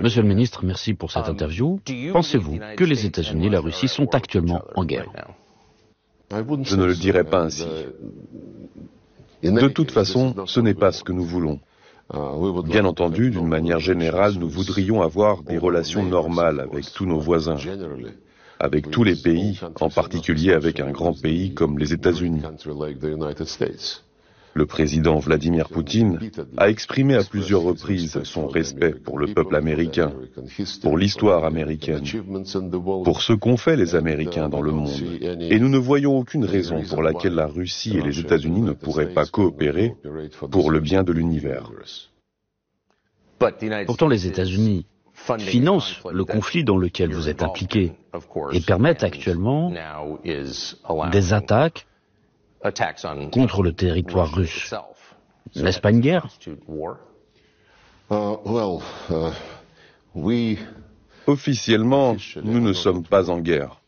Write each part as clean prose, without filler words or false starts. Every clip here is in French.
Monsieur le ministre, merci pour cette interview. Pensez-vous que les États-Unis et la Russie sont actuellement en guerre? Je ne le dirai pas ainsi. De toute façon, ce n'est pas ce que nous voulons. Bien entendu, d'une manière générale, nous voudrions avoir des relations normales avec tous nos voisins, avec tous les pays, en particulier avec un grand pays comme les États-Unis. Le président Vladimir Poutine a exprimé à plusieurs reprises son respect pour le peuple américain, pour l'histoire américaine, pour ce qu'ont fait les Américains dans le monde. Et nous ne voyons aucune raison pour laquelle la Russie et les États-Unis ne pourraient pas coopérer pour le bien de l'univers. Pourtant, les États-Unis financent le conflit dans lequel vous êtes impliqués et permettent actuellement des attaques contre le territoire russe. N'est-ce pas une guerre? Officiellement, nous ne sommes pas en guerre.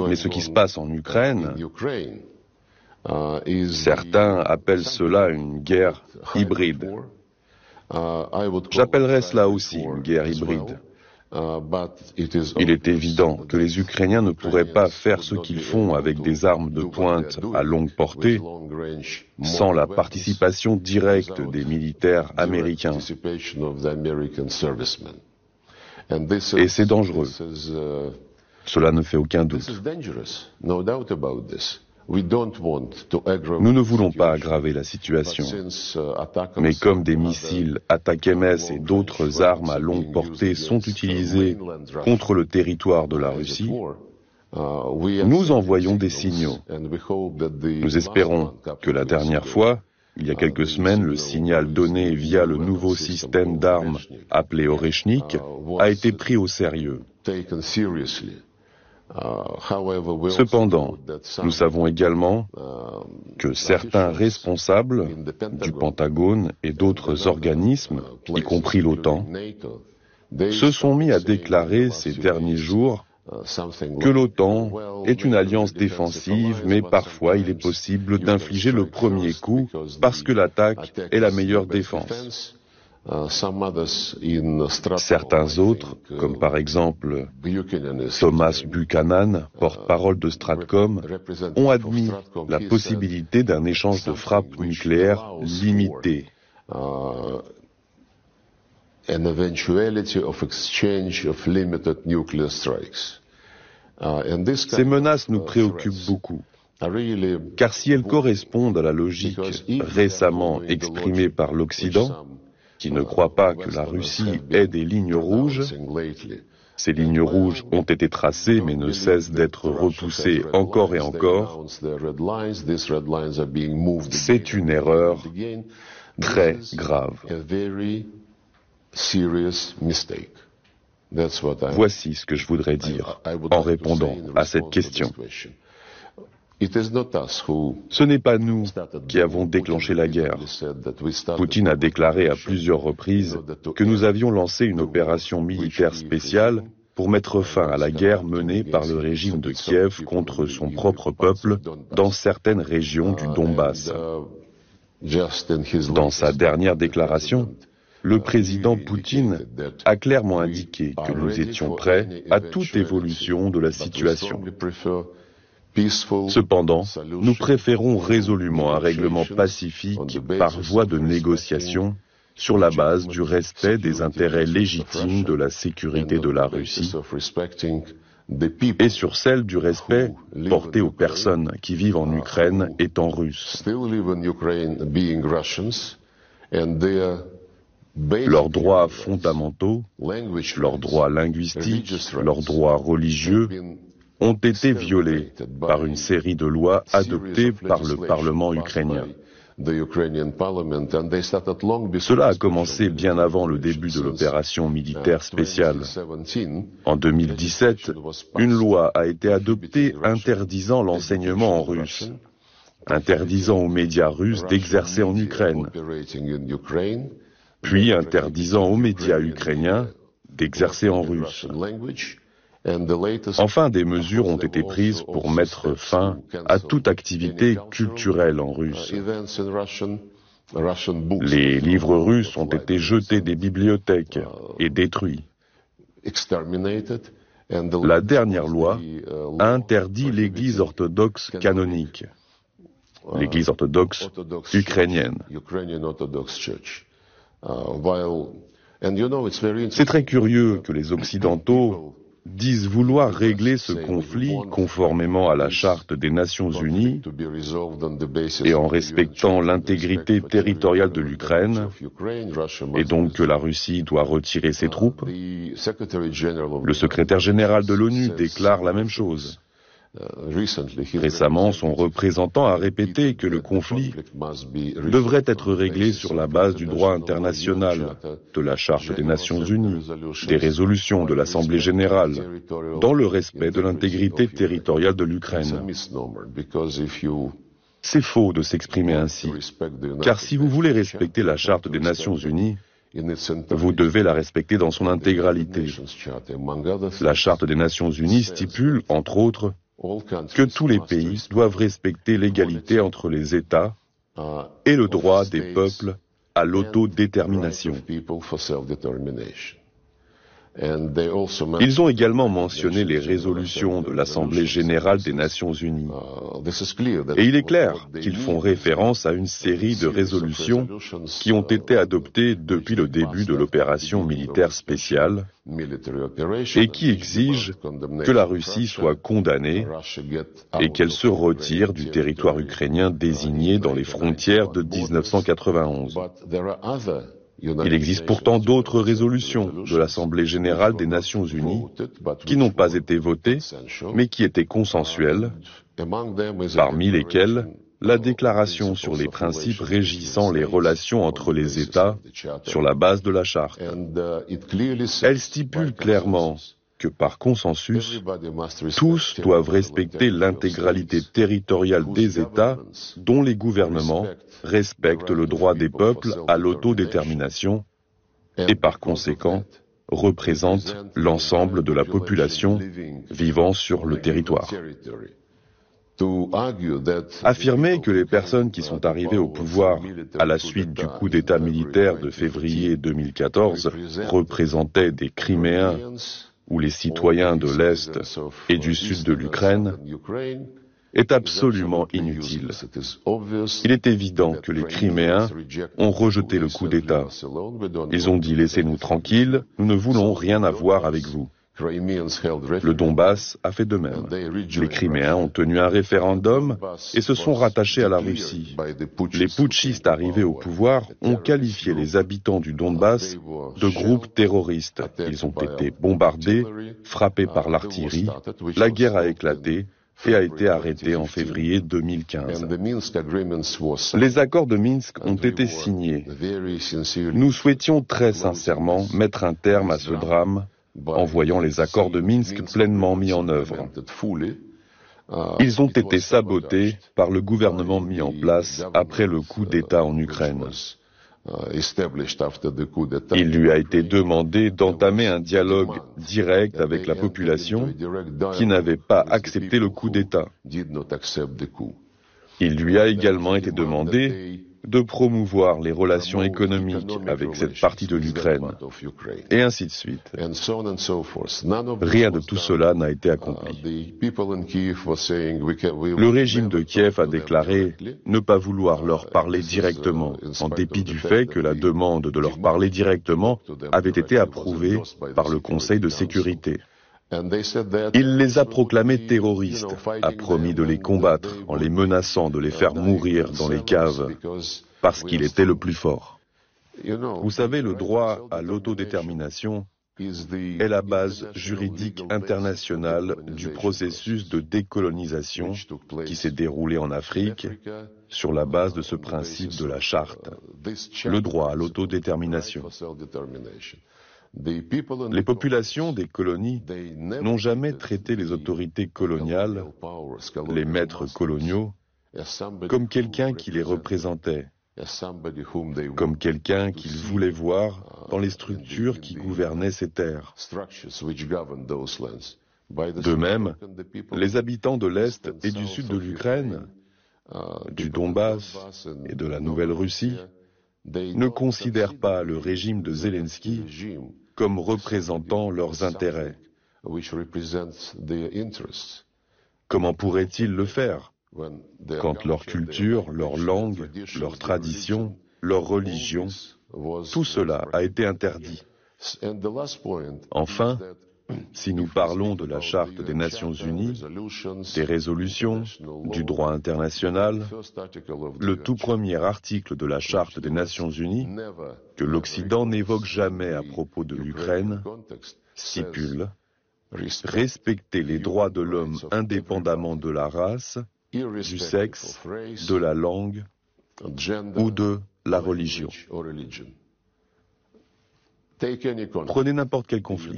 Mais ce qui se passe en Ukraine, certains appellent cela une guerre hybride. J'appellerais cela aussi une guerre hybride. Il est évident que les Ukrainiens ne pourraient pas faire ce qu'ils font avec des armes de pointe à longue portée sans la participation directe des militaires américains. Et c'est dangereux. Cela ne fait aucun doute. Nous ne voulons pas aggraver la situation, mais comme des missiles ATACMS et d'autres armes à longue portée sont utilisés contre le territoire de la Russie, nous envoyons des signaux. Nous espérons que la dernière fois, il y a quelques semaines, le signal donné via le nouveau système d'armes appelé Oreshnik a été pris au sérieux. Cependant, nous savons également que certains responsables du Pentagone et d'autres organismes, y compris l'OTAN, se sont mis à déclarer ces derniers jours que l'OTAN est une alliance défensive, mais parfois il est possible d'infliger le premier coup parce que l'attaque est la meilleure défense. Certains autres, comme par exemple Thomas Buchanan, porte-parole de Stratcom, ont admis la possibilité d'un échange de frappes nucléaires limité. Ces menaces nous préoccupent beaucoup, car si elles correspondent à la logique récemment exprimée par l'Occident, qui ne croit pas que la Russie ait des lignes rouges. Ces lignes rouges ont été tracées mais ne cessent d'être repoussées encore et encore. C'est une erreur très grave. Voici ce que je voudrais dire en répondant à cette question. Ce n'est pas nous qui avons déclenché la guerre. Poutine a déclaré à plusieurs reprises que nous avions lancé une opération militaire spéciale pour mettre fin à la guerre menée par le régime de Kiev contre son propre peuple dans certaines régions du Donbass. Dans sa dernière déclaration, le président Poutine a clairement indiqué que nous étions prêts à toute évolution de la situation. Cependant, nous préférons résolument un règlement pacifique par voie de négociation sur la base du respect des intérêts légitimes de la sécurité de la Russie et sur celle du respect porté aux personnes qui vivent en Ukraine étant russes. Leurs droits fondamentaux, leurs droits linguistiques, leurs droits religieux ont été violés par une série de lois adoptées par le Parlement ukrainien. Cela a commencé bien avant le début de l'opération militaire spéciale. En 2017, une loi a été adoptée interdisant l'enseignement en russe, interdisant aux médias russes d'exercer en Ukraine, puis interdisant aux médias ukrainiens d'exercer en russe. Enfin, des mesures ont été prises pour mettre fin à toute activité culturelle en russe. Les livres russes ont été jetés des bibliothèques et détruits. La dernière loi a interdit l'Église orthodoxe canonique, l'Église orthodoxe ukrainienne. C'est très curieux que les Occidentaux disent vouloir régler ce conflit conformément à la Charte des Nations Unies et en respectant l'intégrité territoriale de l'Ukraine, et donc que la Russie doit retirer ses troupes. Le secrétaire général de l'ONU déclare la même chose. Récemment, son représentant a répété que le conflit devrait être réglé sur la base du droit international, de la Charte des Nations Unies, des résolutions de l'Assemblée générale, dans le respect de l'intégrité territoriale de l'Ukraine. C'est faux de s'exprimer ainsi, car si vous voulez respecter la Charte des Nations Unies, vous devez la respecter dans son intégralité. La Charte des Nations Unies stipule, entre autres, que tous les pays doivent respecter l'égalité entre les États et le droit des peuples à l'autodétermination. Ils ont également mentionné les résolutions de l'Assemblée générale des Nations unies. Et il est clair qu'ils font référence à une série de résolutions qui ont été adoptées depuis le début de l'opération militaire spéciale et qui exigent que la Russie soit condamnée et qu'elle se retire du territoire ukrainien désigné dans les frontières de 1991. Il existe pourtant d'autres résolutions de l'Assemblée générale des Nations unies qui n'ont pas été votées, mais qui étaient consensuelles, parmi lesquelles la déclaration sur les principes régissant les relations entre les États sur la base de la Charte. Elle stipule clairement que par consensus, tous doivent respecter l'intégralité territoriale des États dont les gouvernements respectent le droit des peuples à l'autodétermination et par conséquent représentent l'ensemble de la population vivant sur le territoire. Affirmer que les personnes qui sont arrivées au pouvoir à la suite du coup d'État militaire de février 2014 représentaient des Criméens ou les citoyens de l'Est et du Sud de l'Ukraine est absolument inutile. Il est évident que les Criméens ont rejeté le coup d'État. Ils ont dit « Laissez-nous tranquilles, nous ne voulons rien avoir avec vous ». Le Donbass a fait de même. Les Criméens ont tenu un référendum et se sont rattachés à la Russie. Les putschistes arrivés au pouvoir ont qualifié les habitants du Donbass de groupes terroristes. Ils ont été bombardés, frappés par l'artillerie, la guerre a éclaté et a été arrêtée en février 2015. Les accords de Minsk ont été signés. Nous souhaitions très sincèrement mettre un terme à ce drame en voyant les accords de Minsk pleinement mis en œuvre. Ils ont été sabotés par le gouvernement mis en place après le coup d'État en Ukraine. Il lui a été demandé d'entamer un dialogue direct avec la population qui n'avait pas accepté le coup d'État. Il lui a également été demandé de promouvoir les relations économiques avec cette partie de l'Ukraine, et ainsi de suite. Rien de tout cela n'a été accompli. Le régime de Kiev a déclaré ne pas vouloir leur parler directement, en dépit du fait que la demande de leur parler directement avait été approuvée par le Conseil de sécurité. Il les a proclamés terroristes, a promis de les combattre en les menaçant de les faire mourir dans les caves, parce qu'il était le plus fort. Vous savez, le droit à l'autodétermination est la base juridique internationale du processus de décolonisation qui s'est déroulé en Afrique sur la base de ce principe de la charte, le droit à l'autodétermination. Les populations des colonies n'ont jamais traité les autorités coloniales, les maîtres coloniaux, comme quelqu'un qui les représentait, comme quelqu'un qu'ils voulaient voir dans les structures qui gouvernaient ces terres. De même, les habitants de l'Est et du Sud de l'Ukraine, du Donbass et de la Nouvelle-Russie, ne considèrent pas le régime de Zelensky comme représentant leurs intérêts. Comment pourraient-ils le faire quand leur culture, leur langue, leur tradition, leur religion, tout cela a été interdit? Enfin, si nous parlons de la Charte des Nations Unies, des résolutions, du droit international, le tout premier article de la Charte des Nations Unies, que l'Occident n'évoque jamais à propos de l'Ukraine, stipule « Respecter les droits de l'homme indépendamment de la race, du sexe, de la langue ou de la religion ». Prenez n'importe quel conflit.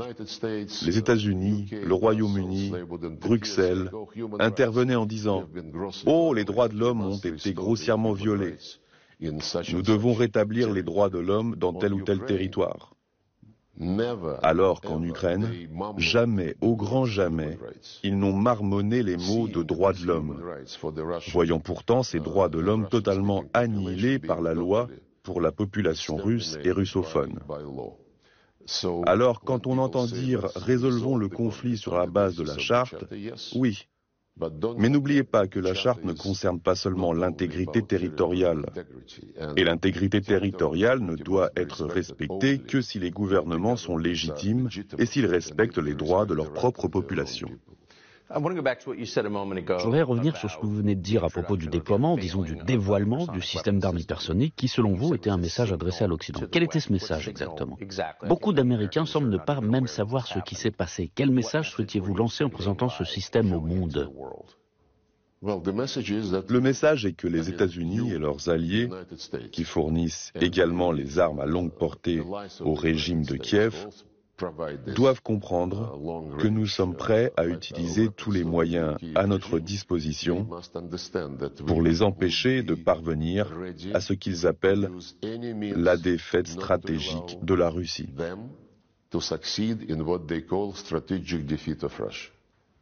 Les États-Unis, le Royaume-Uni, Bruxelles intervenaient en disant « Oh, les droits de l'homme ont été grossièrement violés. Nous devons rétablir les droits de l'homme dans tel ou tel territoire. » Alors qu'en Ukraine, jamais, au grand jamais, ils n'ont marmonné les mots de droits de l'homme, voyant pourtant ces droits de l'homme totalement annihilés par la loi pour la population russe et russophone. Alors, quand on entend dire « résolvons le conflit sur la base de la charte », oui. Mais n'oubliez pas que la charte ne concerne pas seulement l'intégrité territoriale. Et l'intégrité territoriale ne doit être respectée que si les gouvernements sont légitimes et s'ils respectent les droits de leur propre population. Je voudrais revenir sur ce que vous venez de dire à propos du déploiement, disons du dévoilement du système d'armes hypersoniques qui, selon vous, était un message adressé à l'Occident. Quel était ce message exactement? Beaucoup d'Américains semblent ne pas même savoir ce qui s'est passé. Quel message souhaitiez-vous lancer en présentant ce système au monde? Le message est que les États-Unis et leurs alliés, qui fournissent également les armes à longue portée au régime de Kiev, doivent comprendre que nous sommes prêts à utiliser tous les moyens à notre disposition pour les empêcher de parvenir à ce qu'ils appellent la défaite stratégique de la Russie.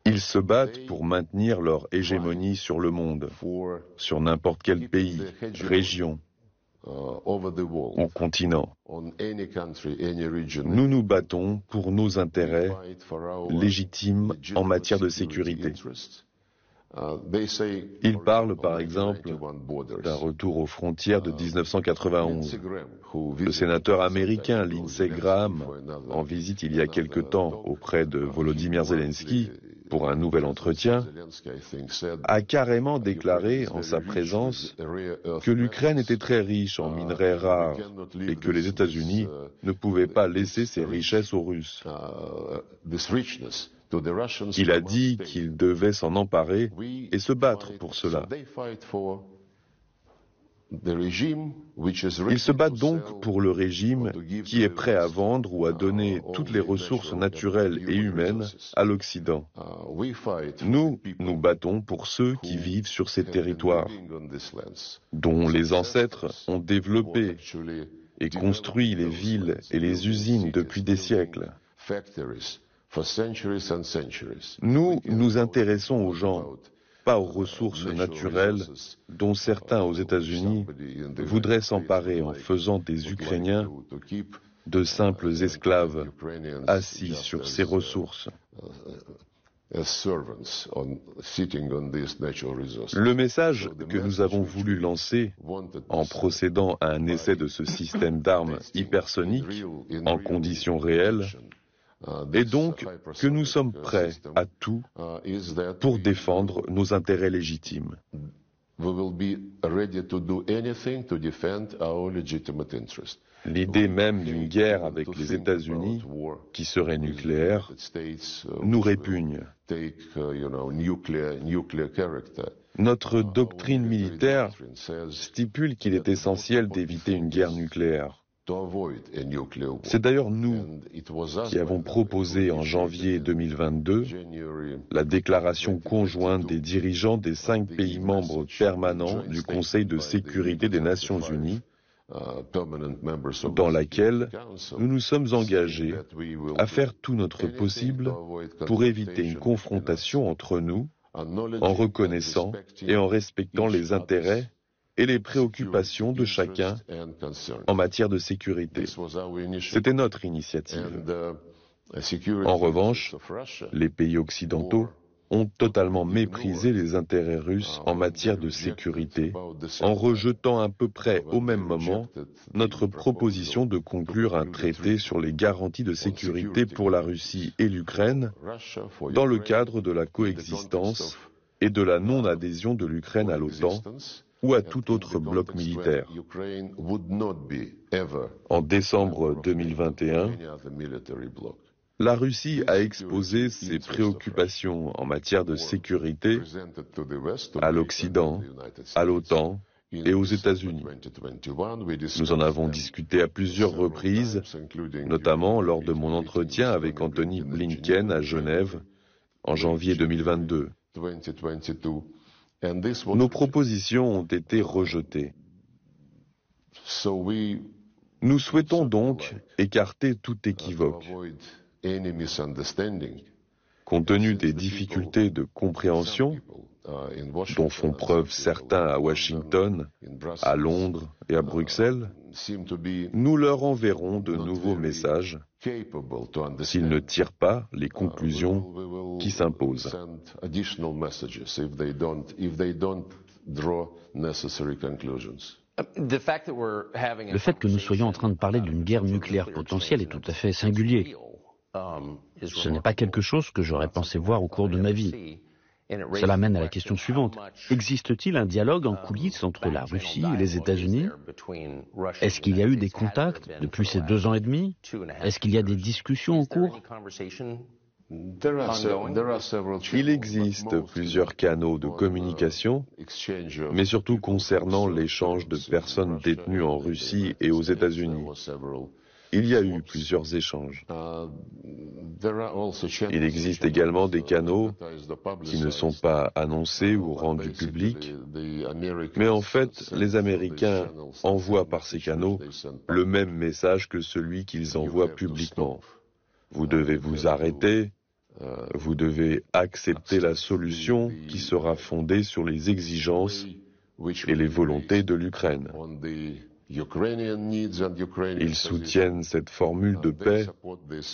Ils se battent pour maintenir leur hégémonie sur le monde, sur n'importe quel pays, région, au continent. Nous nous battons pour nos intérêts légitimes en matière de sécurité. Ils parlent par exemple d'un retour aux frontières de 1991. Le sénateur américain Lindsey Graham, en visite il y a quelque temps auprès de Volodymyr Zelensky pour un nouvel entretien, a carrément déclaré en sa présence que l'Ukraine était très riche en minerais rares et que les États-Unis ne pouvaient pas laisser ces richesses aux Russes. Il a dit qu'ils devaient s'en emparer et se battre pour cela. Ils se battent donc pour le régime qui est prêt à vendre ou à donner toutes les ressources naturelles et humaines à l'Occident. Nous, nous battons pour ceux qui vivent sur ces territoires, dont les ancêtres ont développé et construit les villes et les usines depuis des siècles. Nous nous intéressons aux gens, pas aux ressources naturelles dont certains aux États-Unis voudraient s'emparer en faisant des Ukrainiens de simples esclaves assis sur ces ressources. Le message que nous avons voulu lancer en procédant à un essai de ce système d'armes hypersoniques en conditions réelles est donc que nous sommes prêts à tout pour défendre nos intérêts légitimes. L'idée même d'une guerre avec les États-Unis, qui serait nucléaire, nous répugne. Notre doctrine militaire stipule qu'il est essentiel d'éviter une guerre nucléaire. C'est d'ailleurs nous qui avons proposé en janvier 2022 la déclaration conjointe des dirigeants des 5 pays membres permanents du Conseil de sécurité des Nations Unies, dans laquelle nous nous sommes engagés à faire tout notre possible pour éviter une confrontation entre nous en reconnaissant et en respectant les intérêts et les préoccupations de chacun en matière de sécurité. C'était notre initiative. En revanche, les pays occidentaux ont totalement méprisé les intérêts russes en matière de sécurité, en rejetant à peu près au même moment notre proposition de conclure un traité sur les garanties de sécurité pour la Russie et l'Ukraine dans le cadre de la coexistence et de la non-adhésion de l'Ukraine à l'OTAN ou à tout autre bloc militaire. En décembre 2021, la Russie a exposé ses préoccupations en matière de sécurité à l'Occident, à l'OTAN et aux États-Unis. Nous en avons discuté à plusieurs reprises, notamment lors de mon entretien avec Anthony Blinken à Genève en janvier 2022. Nos propositions ont été rejetées. Nous souhaitons donc écarter tout équivoque. Compte tenu des difficultés de compréhension dont font preuve certains à Washington, à Londres et à Bruxelles, nous leur enverrons de nouveaux messages s'ils ne tirent pas les conclusions qui s'imposent. Le fait que nous soyons en train de parler d'une guerre nucléaire potentielle est tout à fait singulier. Ce n'est pas quelque chose que j'aurais pensé voir au cours de ma vie. Cela mène à la question suivante. Existe-t-il un dialogue en coulisses entre la Russie et les États-Unis? Est-ce qu'il y a eu des contacts depuis ces 2 ans et demi? Est-ce qu'il y a des discussions en cours? Il existe plusieurs canaux de communication, mais surtout concernant l'échange de personnes détenues en Russie et aux États-Unis. Il y a eu plusieurs échanges. Il existe également des canaux qui ne sont pas annoncés ou rendus publics, mais en fait, les Américains envoient par ces canaux le même message que celui qu'ils envoient publiquement. Vous devez vous arrêter, vous devez accepter la solution qui sera fondée sur les exigences et les volontés de l'Ukraine. Ils soutiennent cette formule de paix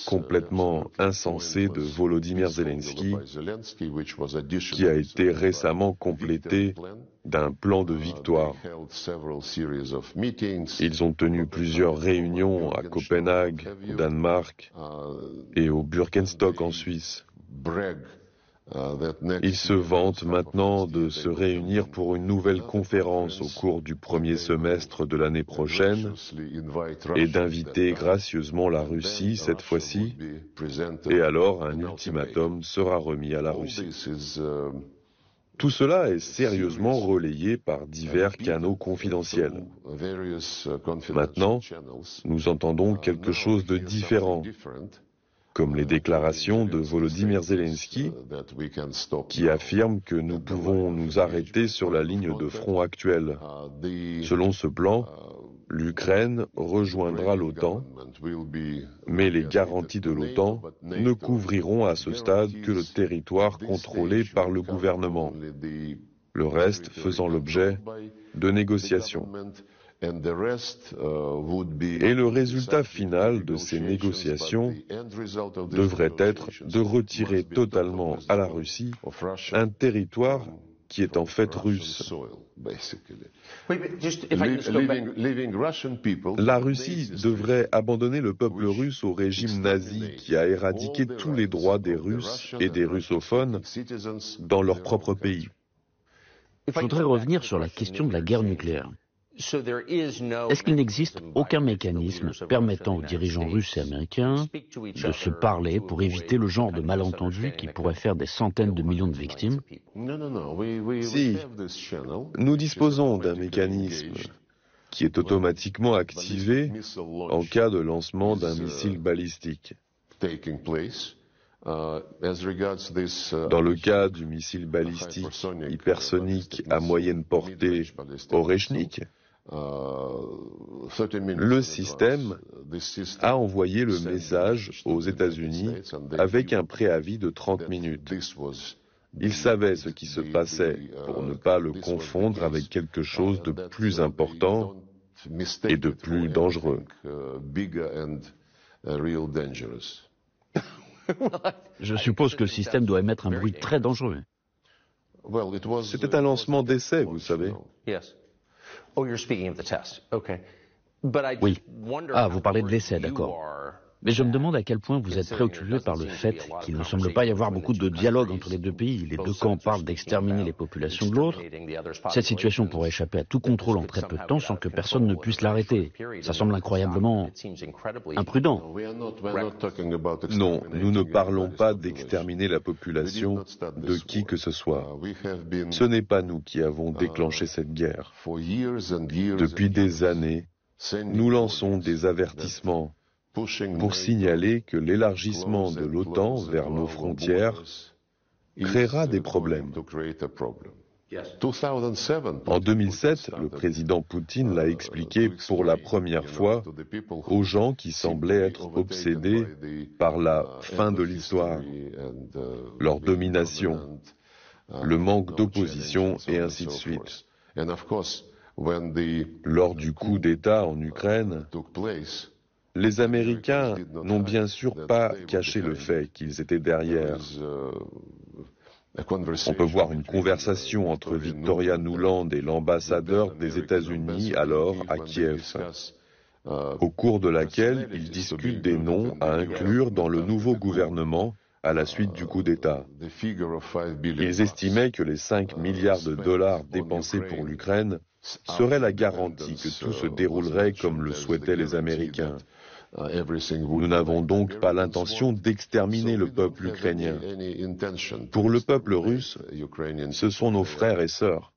complètement insensée de Volodymyr Zelensky, qui a été récemment complété d'un plan de victoire. Ils ont tenu plusieurs réunions à Copenhague, au Danemark et au Bürgenstock en Suisse. Ils se vantent maintenant de se réunir pour une nouvelle conférence au cours du premier semestre de l'année prochaine et d'inviter gracieusement la Russie cette fois-ci, et alors un ultimatum sera remis à la Russie. Tout cela est sérieusement relayé par divers canaux confidentiels. Maintenant, nous entendons quelque chose de différent, comme les déclarations de Volodymyr Zelensky, qui affirme que nous pouvons nous arrêter sur la ligne de front actuelle. Selon ce plan, l'Ukraine rejoindra l'OTAN, mais les garanties de l'OTAN ne couvriront à ce stade que le territoire contrôlé par le gouvernement, le reste faisant l'objet de négociations. Et le résultat final de ces négociations devrait être de retirer totalement à la Russie un territoire qui est en fait russe. La Russie devrait abandonner le peuple russe au régime nazi qui a éradiqué tous les droits des Russes et des russophones dans leur propre pays. Je voudrais revenir sur la question de la guerre nucléaire. Est-ce qu'il n'existe aucun mécanisme permettant aux dirigeants russes et américains de se parler pour éviter le genre de malentendu qui pourrait faire des centaines de millions de victimes? Si, nous disposons d'un mécanisme qui est automatiquement activé en cas de lancement d'un missile balistique. Dans le cas du missile balistique hypersonique à moyenne portée Oreshnik, le système a envoyé le message aux États-Unis avec un préavis de 30 minutes. Il savait ce qui se passait pour ne pas le confondre avec quelque chose de plus important et de plus dangereux. Je suppose que le système doit émettre un bruit très dangereux. C'était un lancement d'essai, vous savez. Oui. Ah, vous parlez de l'essai, d'accord. Mais je me demande à quel point vous êtes préoccupé par le fait qu'il ne semble pas y avoir beaucoup de dialogue entre les deux pays. Les deux camps parlent d'exterminer les populations de l'autre. Cette situation pourrait échapper à tout contrôle en très peu de temps sans que personne ne puisse l'arrêter. Ça semble incroyablement imprudent. Non, nous ne parlons pas d'exterminer la population de qui que ce soit. Ce n'est pas nous qui avons déclenché cette guerre. Depuis des années, nous lançons des avertissements pour signaler que l'élargissement de l'OTAN vers nos frontières créera des problèmes. En 2007, le président Poutine l'a expliqué pour la première fois aux gens qui semblaient être obsédés par la fin de l'histoire, leur domination, le manque d'opposition et ainsi de suite. Lors du coup d'État en Ukraine, les Américains n'ont bien sûr pas caché le fait qu'ils étaient derrière. On peut voir une conversation entre Victoria Nuland et l'ambassadeur des États-Unis alors à Kiev, au cours de laquelle ils discutent des noms à inclure dans le nouveau gouvernement à la suite du coup d'État. Ils estimaient que les 5 milliards de dollars dépensés pour l'Ukraine seraient la garantie que tout se déroulerait comme le souhaitaient les Américains. Nous n'avons donc pas l'intention d'exterminer le peuple ukrainien. Pour le peuple russe, ce sont nos frères et sœurs.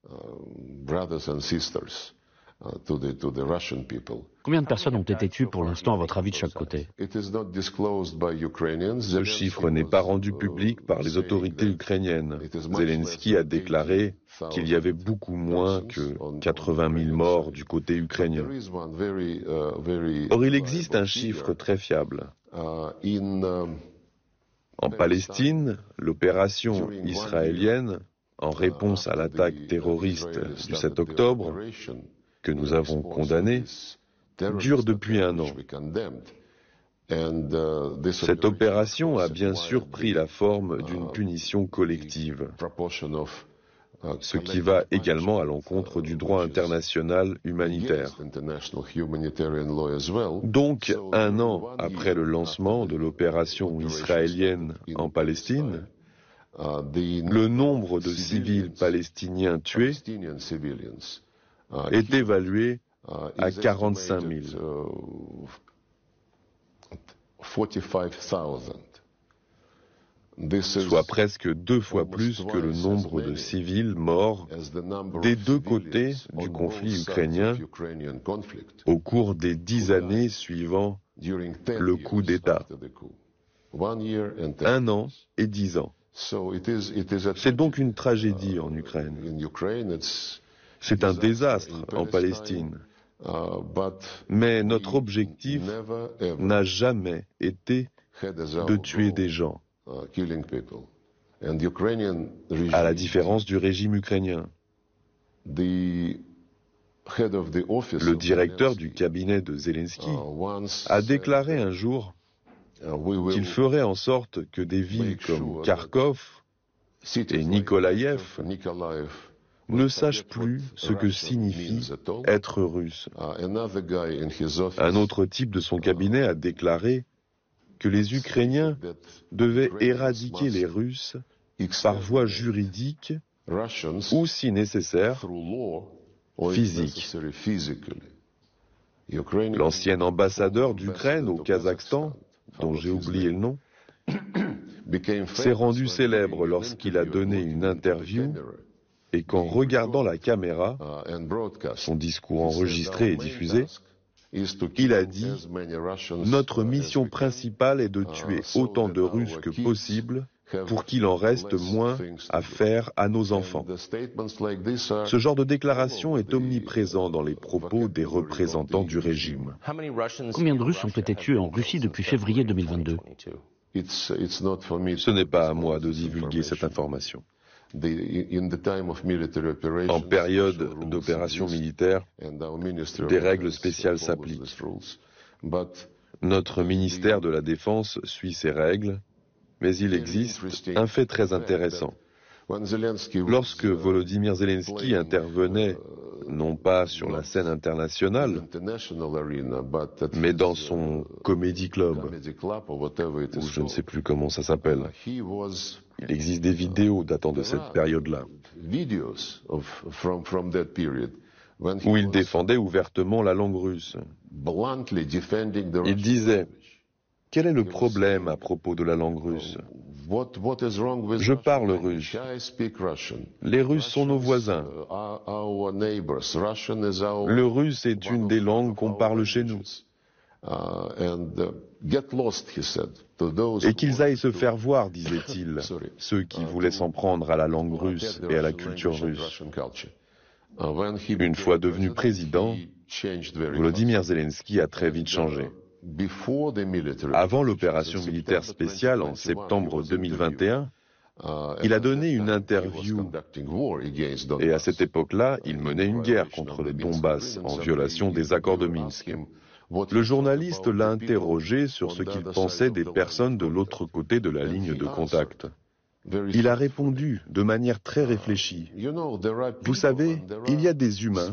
Combien de personnes ont été tuées pour l'instant, à votre avis, de chaque côté? Ce chiffre n'est pas rendu public par les autorités ukrainiennes. Zelensky a déclaré qu'il y avait beaucoup moins que 80 000 morts du côté ukrainien. Or, il existe un chiffre très fiable. En Palestine, l'opération israélienne, en réponse à l'attaque terroriste du 7 octobre, que nous avons condamnée, dure depuis 1 an. Cette opération a bien sûr pris la forme d'une punition collective, ce qui va également à l'encontre du droit international humanitaire. Donc, 1 an après le lancement de l'opération israélienne en Palestine, le nombre de civils palestiniens tués est évalué à 45 000. Soit presque 2 fois plus que le nombre de civils morts des deux côtés du conflit ukrainien au cours des 10 années suivant le coup d'État. 1 an et 10 ans. C'est donc une tragédie en Ukraine. C'est un désastre en Palestine. Mais notre objectif n'a jamais été de tuer des gens, à la différence du régime ukrainien. Le directeur du cabinet de Zelensky a déclaré un jour qu'il ferait en sorte que des villes comme Kharkov et Nikolaïev ne sachent plus ce que signifie être russe. Un autre type de son cabinet a déclaré que les Ukrainiens devaient éradiquer les Russes par voie juridique ou, si nécessaire, physique. L'ancien ambassadeur d'Ukraine au Kazakhstan, dont j'ai oublié le nom, s'est rendu célèbre lorsqu'il a donné une interview et qu'en regardant la caméra, son discours enregistré et diffusé, il a dit « Notre mission principale est de tuer autant de Russes que possible pour qu'il en reste moins à faire à nos enfants. » Ce genre de déclaration est omniprésent dans les propos des représentants du régime. Combien de Russes ont été tués en Russie depuis février 2022? Ce n'est pas à moi de divulguer cette information. En période d'opération militaire, des règles spéciales s'appliquent. Notre ministère de la Défense suit ces règles, mais il existe un fait très intéressant. Lorsque Volodymyr Zelensky intervenait, non pas sur la scène internationale, mais dans son comedy club, ou je ne sais plus comment ça s'appelle, il existe des vidéos datant de cette période-là, où il défendait ouvertement la langue russe. Il disait: quel est le problème à propos de la langue russe? Je parle russe. Les Russes sont nos voisins. Le russe est une des langues qu'on parle chez nous. Et qu'ils aillent se faire voir, disait-il, ceux qui voulaient s'en prendre à la langue russe et à la culture russe. Une fois devenu président, Volodymyr Zelensky a très vite changé. Avant l'opération militaire spéciale en septembre 2021, il a donné une interview et à cette époque-là, il menait une guerre contre le Donbass en violation des accords de Minsk. Le journaliste l'a interrogé sur ce qu'il pensait des personnes de l'autre côté de la ligne de contact. Il a répondu de manière très réfléchie. Vous savez, il y a des humains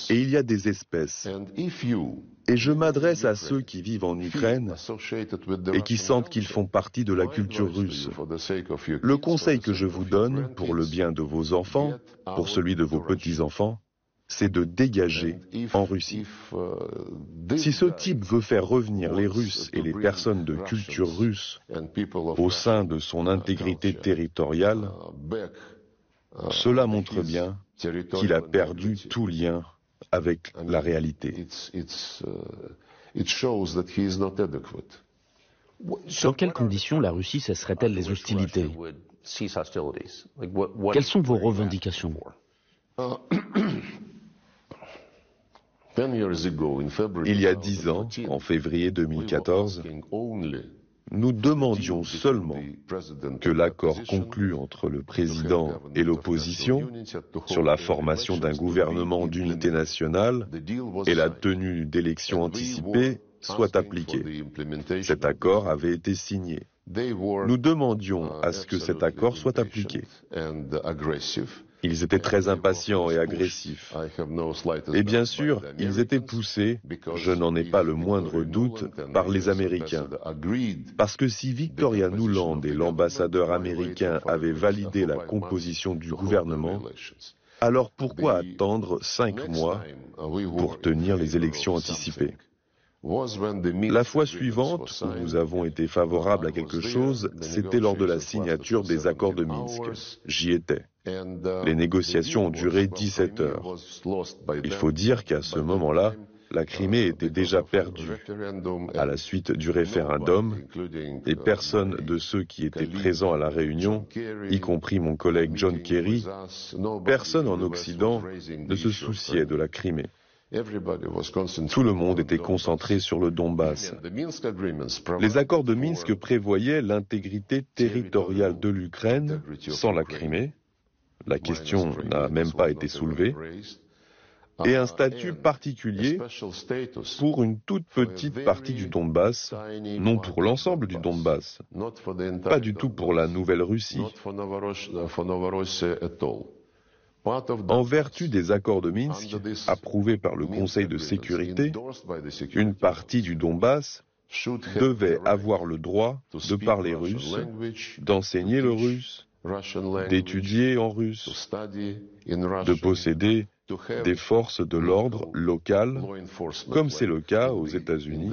et il y a des espèces. Et je m'adresse à ceux qui vivent en Ukraine et qui sentent qu'ils font partie de la culture russe. Le conseil que je vous donne, pour le bien de vos enfants, pour celui de vos petits-enfants, c'est de dégager en Russie. Si ce type veut faire revenir les Russes et les personnes de culture russe au sein de son intégrité territoriale, cela montre bien qu'il a perdu tout lien avec la réalité. Dans quelles conditions la Russie cesserait-elle les hostilités? Quelles sont vos revendications? Il y a 10 ans, en février 2014, nous demandions seulement que l'accord conclu entre le président et l'opposition sur la formation d'un gouvernement d'unité nationale et la tenue d'élections anticipées soit appliqué. Cet accord avait été signé. Nous demandions à ce que cet accord soit appliqué. Ils étaient très impatients et agressifs. Et bien sûr, ils étaient poussés, je n'en ai pas le moindre doute, par les Américains. Parce que si Victoria Nuland et l'ambassadeur américain avaient validé la composition du gouvernement, alors pourquoi attendre 5 mois pour tenir les élections anticipées? La fois suivante où nous avons été favorables à quelque chose, c'était lors de la signature des accords de Minsk. J'y étais. Les négociations ont duré 17 heures. Il faut dire qu'à ce moment-là, la Crimée était déjà perdue. À la suite du référendum, et personne de ceux qui étaient présents à la réunion, y compris mon collègue John Kerry, personne en Occident ne se souciait de la Crimée. Tout le monde était concentré sur le Donbass. Les accords de Minsk prévoyaient l'intégrité territoriale de l'Ukraine sans la Crimée, la question n'a même pas été soulevée, et un statut particulier pour une toute petite partie du Donbass, non pour l'ensemble du Donbass, pas du tout pour la Nouvelle-Russie. En vertu des accords de Minsk, approuvés par le Conseil de sécurité, une partie du Donbass devait avoir le droit de parler russe, d'enseigner le russe, d'étudier en russe, de posséder des forces de l'ordre locales, comme c'est le cas aux États-Unis,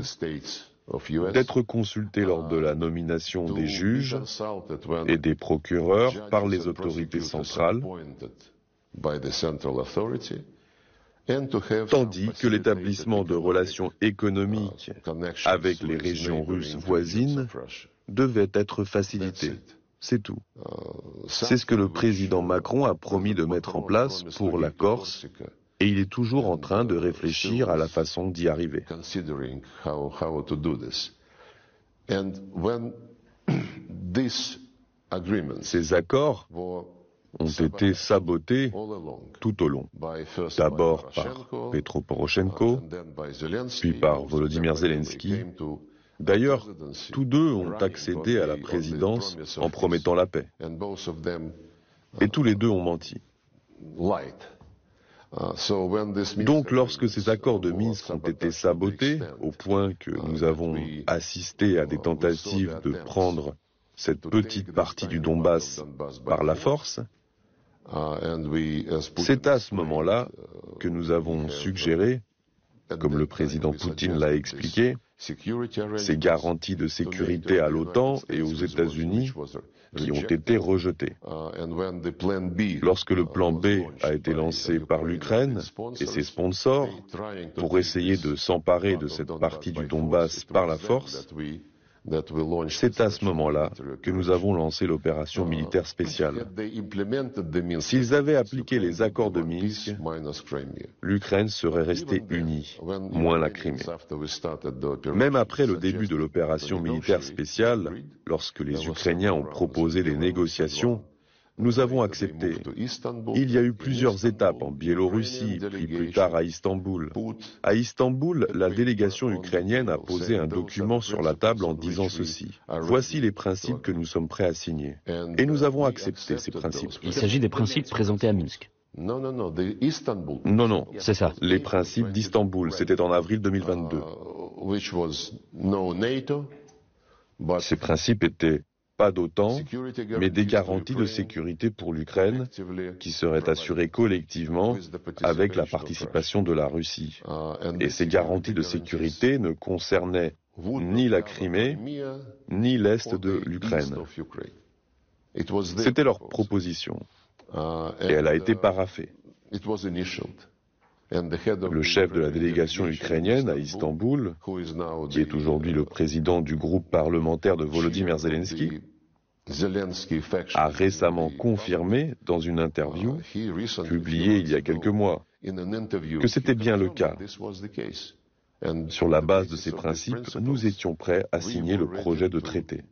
d'être consulté lors de la nomination des juges et des procureurs par les autorités centrales, tandis que l'établissement de relations économiques avec les régions russes voisines devait être facilité. C'est tout. C'est ce que le président Macron a promis de mettre en place pour la Corse, et il est toujours en train de réfléchir à la façon d'y arriver. Ces accords ont été sabotés tout au long. D'abord par Petro Poroshenko, puis par Volodymyr Zelensky. D'ailleurs, tous deux ont accédé à la présidence en promettant la paix. Et tous les deux ont menti. Donc, lorsque ces accords de Minsk ont été sabotés, au point que nous avons assisté à des tentatives de prendre cette petite partie du Donbass par la force, c'est à ce moment-là que nous avons suggéré, comme le président Poutine l'a expliqué, ces garanties de sécurité à l'OTAN et aux États-Unis qui ont été rejetées. Lorsque le plan B a été lancé par l'Ukraine et ses sponsors pour essayer de s'emparer de cette partie du Donbass par la force, c'est à ce moment-là que nous avons lancé l'opération militaire spéciale. S'ils avaient appliqué les accords de Minsk, l'Ukraine serait restée unie, moins la Crimée. Même après le début de l'opération militaire spéciale, lorsque les Ukrainiens ont proposé des négociations, nous avons accepté. Il y a eu plusieurs étapes en Biélorussie, puis plus tard à Istanbul. À Istanbul, la délégation ukrainienne a posé un document sur la table en disant ceci. Voici les principes que nous sommes prêts à signer. Et nous avons accepté ces principes. Il s'agit des principes présentés à Minsk. Non, c'est ça. Les principes d'Istanbul, c'était en avril 2022. Ces principes étaient pas d'OTAN, mais des garanties de sécurité pour l'Ukraine qui seraient assurées collectivement avec la participation de la Russie. Et ces garanties de sécurité ne concernaient ni la Crimée, ni l'Est de l'Ukraine. C'était leur proposition. Et elle a été paraphée. Le chef de la délégation ukrainienne à Istanbul, qui est aujourd'hui le président du groupe parlementaire de Volodymyr Zelensky, a récemment confirmé dans une interview publiée il y a quelques mois que c'était bien le cas. Sur la base de ces principes, nous étions prêts à signer le projet de traité.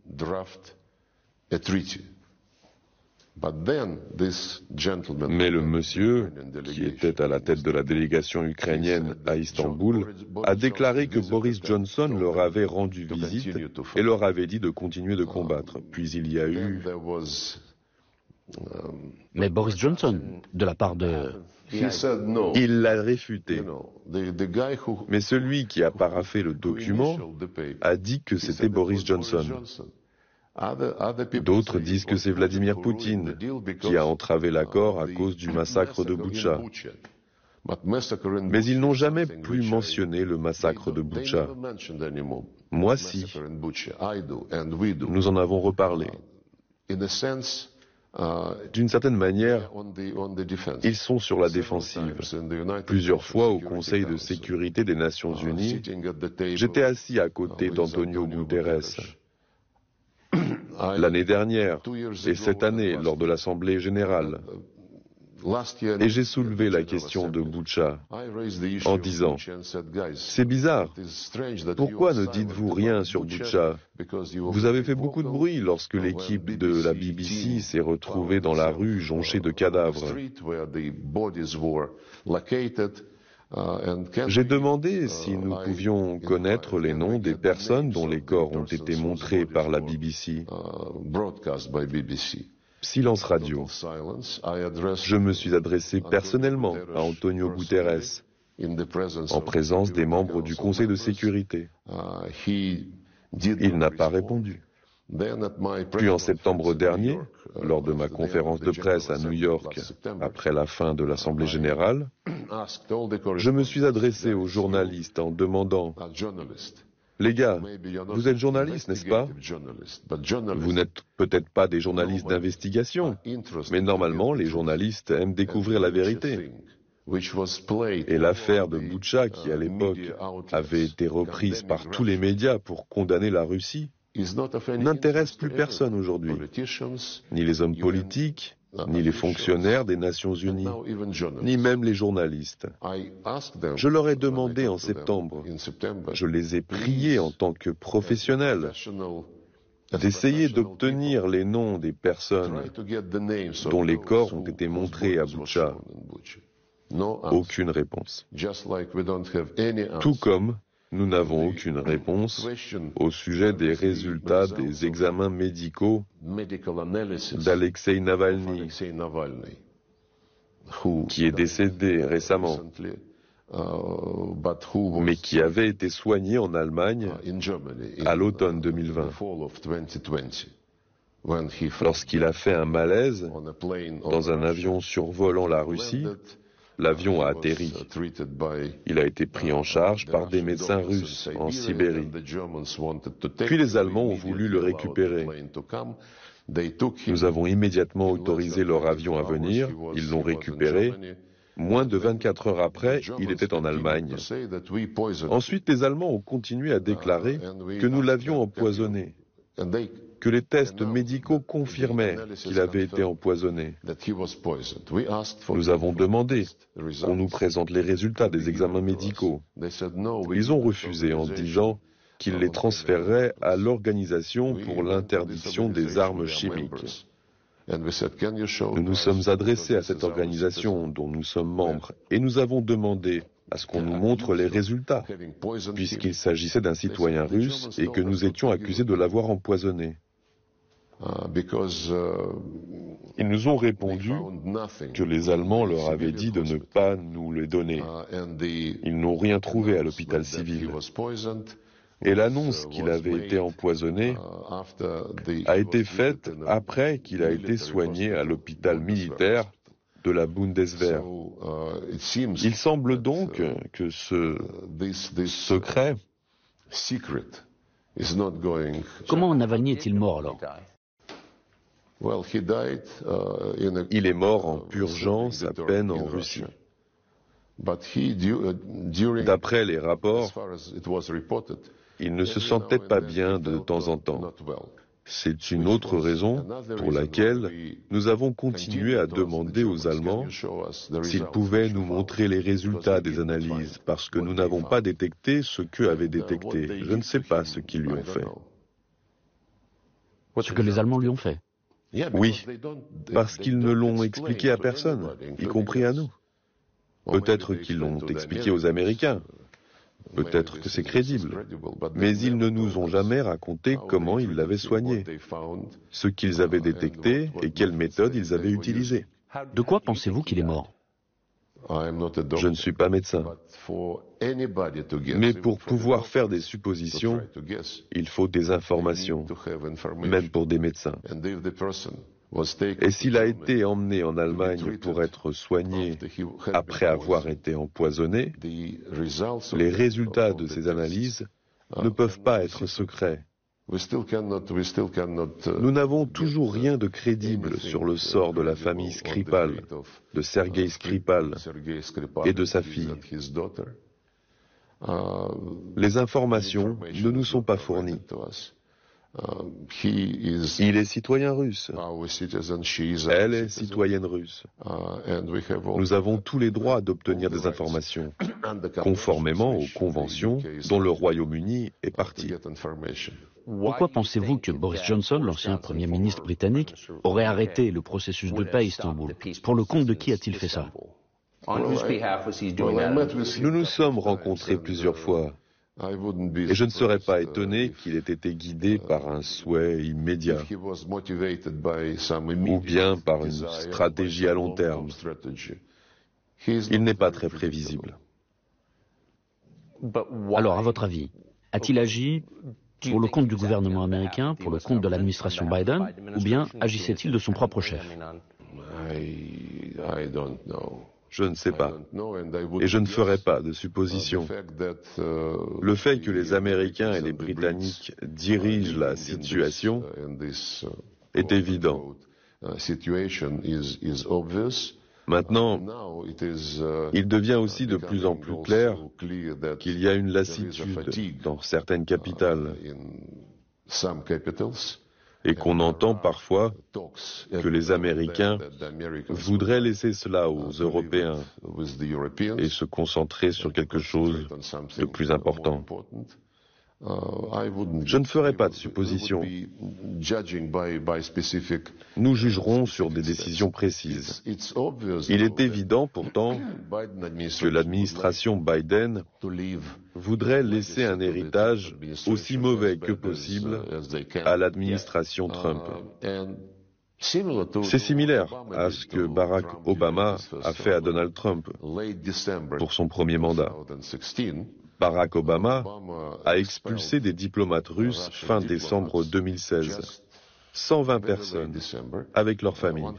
Mais le monsieur, qui était à la tête de la délégation ukrainienne à Istanbul, a déclaré que Boris Johnson leur avait rendu visite et leur avait dit de continuer de combattre. Puis il y a eu... Mais Boris Johnson, de la part de... Il l'a réfuté. Mais celui qui a paraphé le document a dit que c'était Boris Johnson. D'autres disent que c'est Vladimir Poutine qui a entravé l'accord à cause du massacre de Boutcha. Mais ils n'ont jamais plus mentionné le massacre de Boutcha. Moi, si. Nous en avons reparlé. D'une certaine manière, ils sont sur la défensive. Plusieurs fois au Conseil de sécurité des Nations Unies, j'étais assis à côté d'Antonio Guterres. L'année dernière et cette année lors de l'Assemblée générale. Et j'ai soulevé la question de Boutcha en disant « C'est bizarre, pourquoi ne dites-vous rien sur Boutcha? Vous avez fait beaucoup de bruit lorsque l'équipe de la BBC s'est retrouvée dans la rue jonchée de cadavres. » J'ai demandé si nous pouvions connaître les noms des personnes dont les corps ont été montrés par la BBC. Silence radio. Je me suis adressé personnellement à Antonio Guterres, en présence des membres du Conseil de sécurité. Il n'a pas répondu. Puis en septembre dernier, lors de ma conférence de presse à New York, après la fin de l'Assemblée générale, je me suis adressé aux journalistes en demandant « Les gars, vous êtes journalistes, n'est-ce pas? Vous n'êtes peut-être pas des journalistes d'investigation, mais normalement, les journalistes aiment découvrir la vérité. » Et l'affaire de Boutcha, qui à l'époque avait été reprise par tous les médias pour condamner la Russie, n'intéresse plus personne aujourd'hui, ni les hommes politiques, ni les fonctionnaires des Nations Unies, ni même les journalistes. Je leur ai demandé en septembre, je les ai priés en tant que professionnels, d'essayer d'obtenir les noms des personnes dont les corps ont été montrés à Boutcha. Aucune réponse. Tout comme nous n'avons aucune réponse au sujet des résultats des examens médicaux d'Alexei Navalny, qui est décédé récemment, mais qui avait été soigné en Allemagne à l'automne 2020, lorsqu'il a fait un malaise dans un avion survolant la Russie. L'avion a atterri. Il a été pris en charge par des médecins russes en Sibérie. Puis les Allemands ont voulu le récupérer. Nous avons immédiatement autorisé leur avion à venir. Ils l'ont récupéré. Moins de 24 heures après, il était en Allemagne. Ensuite, les Allemands ont continué à déclarer que nous l'avions empoisonné, que les tests médicaux confirmaient qu'il avait été empoisonné. Nous avons demandé qu'on nous présente les résultats des examens médicaux. Ils ont refusé en disant qu'ils les transféreraient à l'Organisation pour l'interdiction des armes chimiques. Nous nous sommes adressés à cette organisation dont nous sommes membres et nous avons demandé à ce qu'on nous montre les résultats, puisqu'il s'agissait d'un citoyen russe et que nous étions accusés de l'avoir empoisonné. Ils nous ont répondu que les Allemands leur avaient dit de ne pas nous les donner. Ils n'ont rien trouvé à l'hôpital civil. Et l'annonce qu'il avait été empoisonné a été faite après qu'il a été soigné à l'hôpital militaire de la Bundeswehr. Il semble donc que ce secret... Comment Navalny est-il mort alors? Il est mort en purgeance à peine en Russie. D'après les rapports, il ne se sentait pas bien de temps en temps. C'est une autre raison pour laquelle nous avons continué à demander aux Allemands s'ils pouvaient nous montrer les résultats des analyses, parce que nous n'avons pas détecté ce qu'eux avaient détecté. Je ne sais pas ce qu'ils lui ont fait. Ce que les Allemands lui ont fait? Oui, parce qu'ils ne l'ont expliqué à personne, y compris à nous. Peut-être qu'ils l'ont expliqué aux Américains. Peut-être que c'est crédible. Mais ils ne nous ont jamais raconté comment ils l'avaient soigné, ce qu'ils avaient détecté et quelles méthodes ils avaient utilisées. De quoi pensez-vous qu'il est mort? Je ne suis pas médecin. Mais pour pouvoir faire des suppositions, il faut des informations, même pour des médecins. Et s'il a été emmené en Allemagne pour être soigné après avoir été empoisonné, les résultats de ces analyses ne peuvent pas être secrets. Nous n'avons toujours rien de crédible sur le sort de la famille Skripal, de Sergei Skripal et de sa fille. Les informations ne nous sont pas fournies. Il est citoyen russe. Elle est citoyenne russe. Nous avons tous les droits d'obtenir des informations, conformément aux conventions dont le Royaume-Uni est partie. Pourquoi pensez-vous que Boris Johnson, l'ancien Premier ministre britannique, aurait arrêté le processus de paix à Istanbul? Pour le compte de qui a-t-il fait ça? Nous nous sommes rencontrés plusieurs fois. Et je ne serais pas étonné qu'il ait été guidé par un souhait immédiat ou bien par une stratégie à long terme. Il n'est pas très prévisible. Alors, à votre avis, a-t-il agi pour le compte du gouvernement américain, pour le compte de l'administration Biden, ou bien agissait-il de son propre chef? Je ne sais pas, et je ne ferai pas de suppositions. Le fait que les Américains et les Britanniques dirigent la situation est évident. Maintenant, il devient aussi de plus en plus clair qu'il y a une lassitude dans certaines capitales et qu'on entend parfois que les Américains voudraient laisser cela aux Européens et se concentrer sur quelque chose de plus important. Je ne ferai pas de supposition. Nous jugerons sur des décisions précises. Il est évident pourtant que l'administration Biden voudrait laisser un héritage aussi mauvais que possible à l'administration Trump. C'est similaire à ce que Barack Obama a fait à Donald Trump pour son premier mandat. Barack Obama a expulsé des diplomates russes fin décembre 2016. 120 personnes avec leurs familles.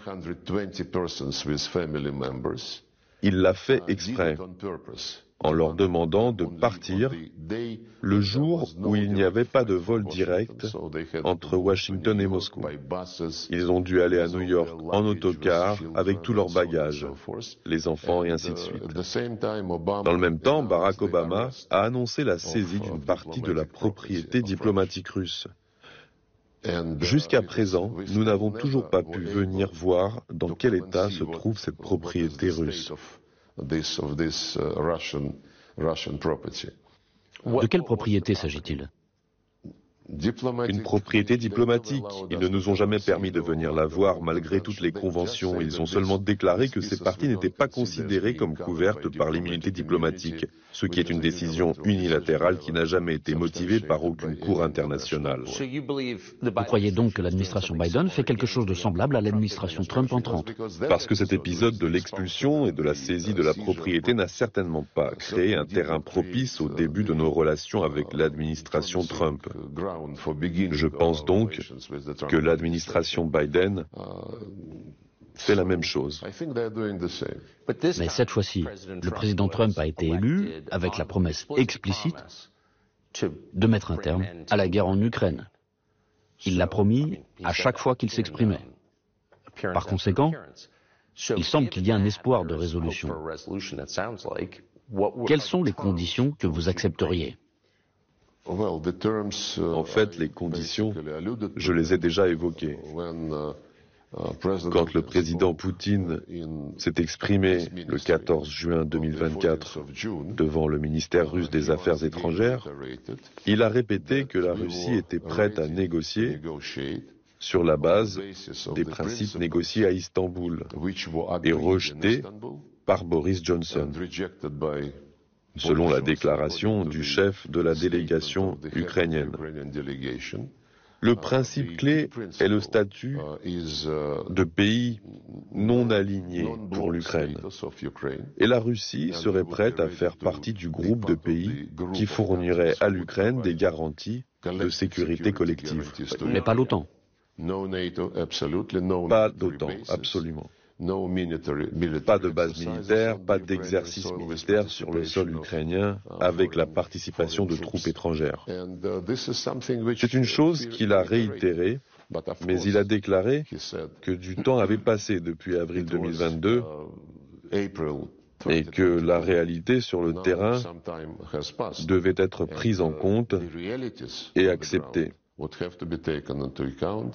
Il l'a fait exprès, en leur demandant de partir le jour où il n'y avait pas de vol direct entre Washington et Moscou. Ils ont dû aller à New York en autocar avec tous leurs bagages, les enfants et ainsi de suite. Dans le même temps, Barack Obama a annoncé la saisie d'une partie de la propriété diplomatique russe. Jusqu'à présent, nous n'avons toujours pas pu venir voir dans quel état se trouve cette propriété russe. De quelle propriété s'agit-il ? Une propriété diplomatique. Ils ne nous ont jamais permis de venir la voir malgré toutes les conventions. Ils ont seulement déclaré que ces parties n'étaient pas considérées comme couvertes par l'immunité diplomatique, ce qui est une décision unilatérale qui n'a jamais été motivée par aucune cour internationale. Vous croyez donc que l'administration Biden fait quelque chose de semblable à l'administration Trump entrante ? Parce que cet épisode de l'expulsion et de la saisie de la propriété n'a certainement pas créé un terrain propice au début de nos relations avec l'administration Trump. Je pense donc que l'administration Biden fait la même chose. Mais cette fois-ci, le président Trump a été élu avec la promesse explicite de mettre un terme à la guerre en Ukraine. Il l'a promis à chaque fois qu'il s'exprimait. Par conséquent, il semble qu'il y ait un espoir de résolution. Quelles sont les conditions que vous accepteriez ? En fait, les conditions, je les ai déjà évoquées. Quand le président Poutine s'est exprimé le 14 juin 2024 devant le ministère russe des Affaires étrangères, il a répété que la Russie était prête à négocier sur la base des principes négociés à Istanbul et rejetés par Boris Johnson, selon la déclaration du chef de la délégation ukrainienne. Le principe clé est le statut de pays non aligné pour l'Ukraine. Et la Russie serait prête à faire partie du groupe de pays qui fournirait à l'Ukraine des garanties de sécurité collective. Mais pas l'OTAN. Pas d'OTAN, absolument. Pas de base militaire, pas d'exercice militaire sur le sol ukrainien avec la participation de troupes étrangères. C'est une chose qu'il a réitérée, mais il a déclaré que du temps avait passé depuis avril 2022 et que la réalité sur le terrain devait être prise en compte et acceptée.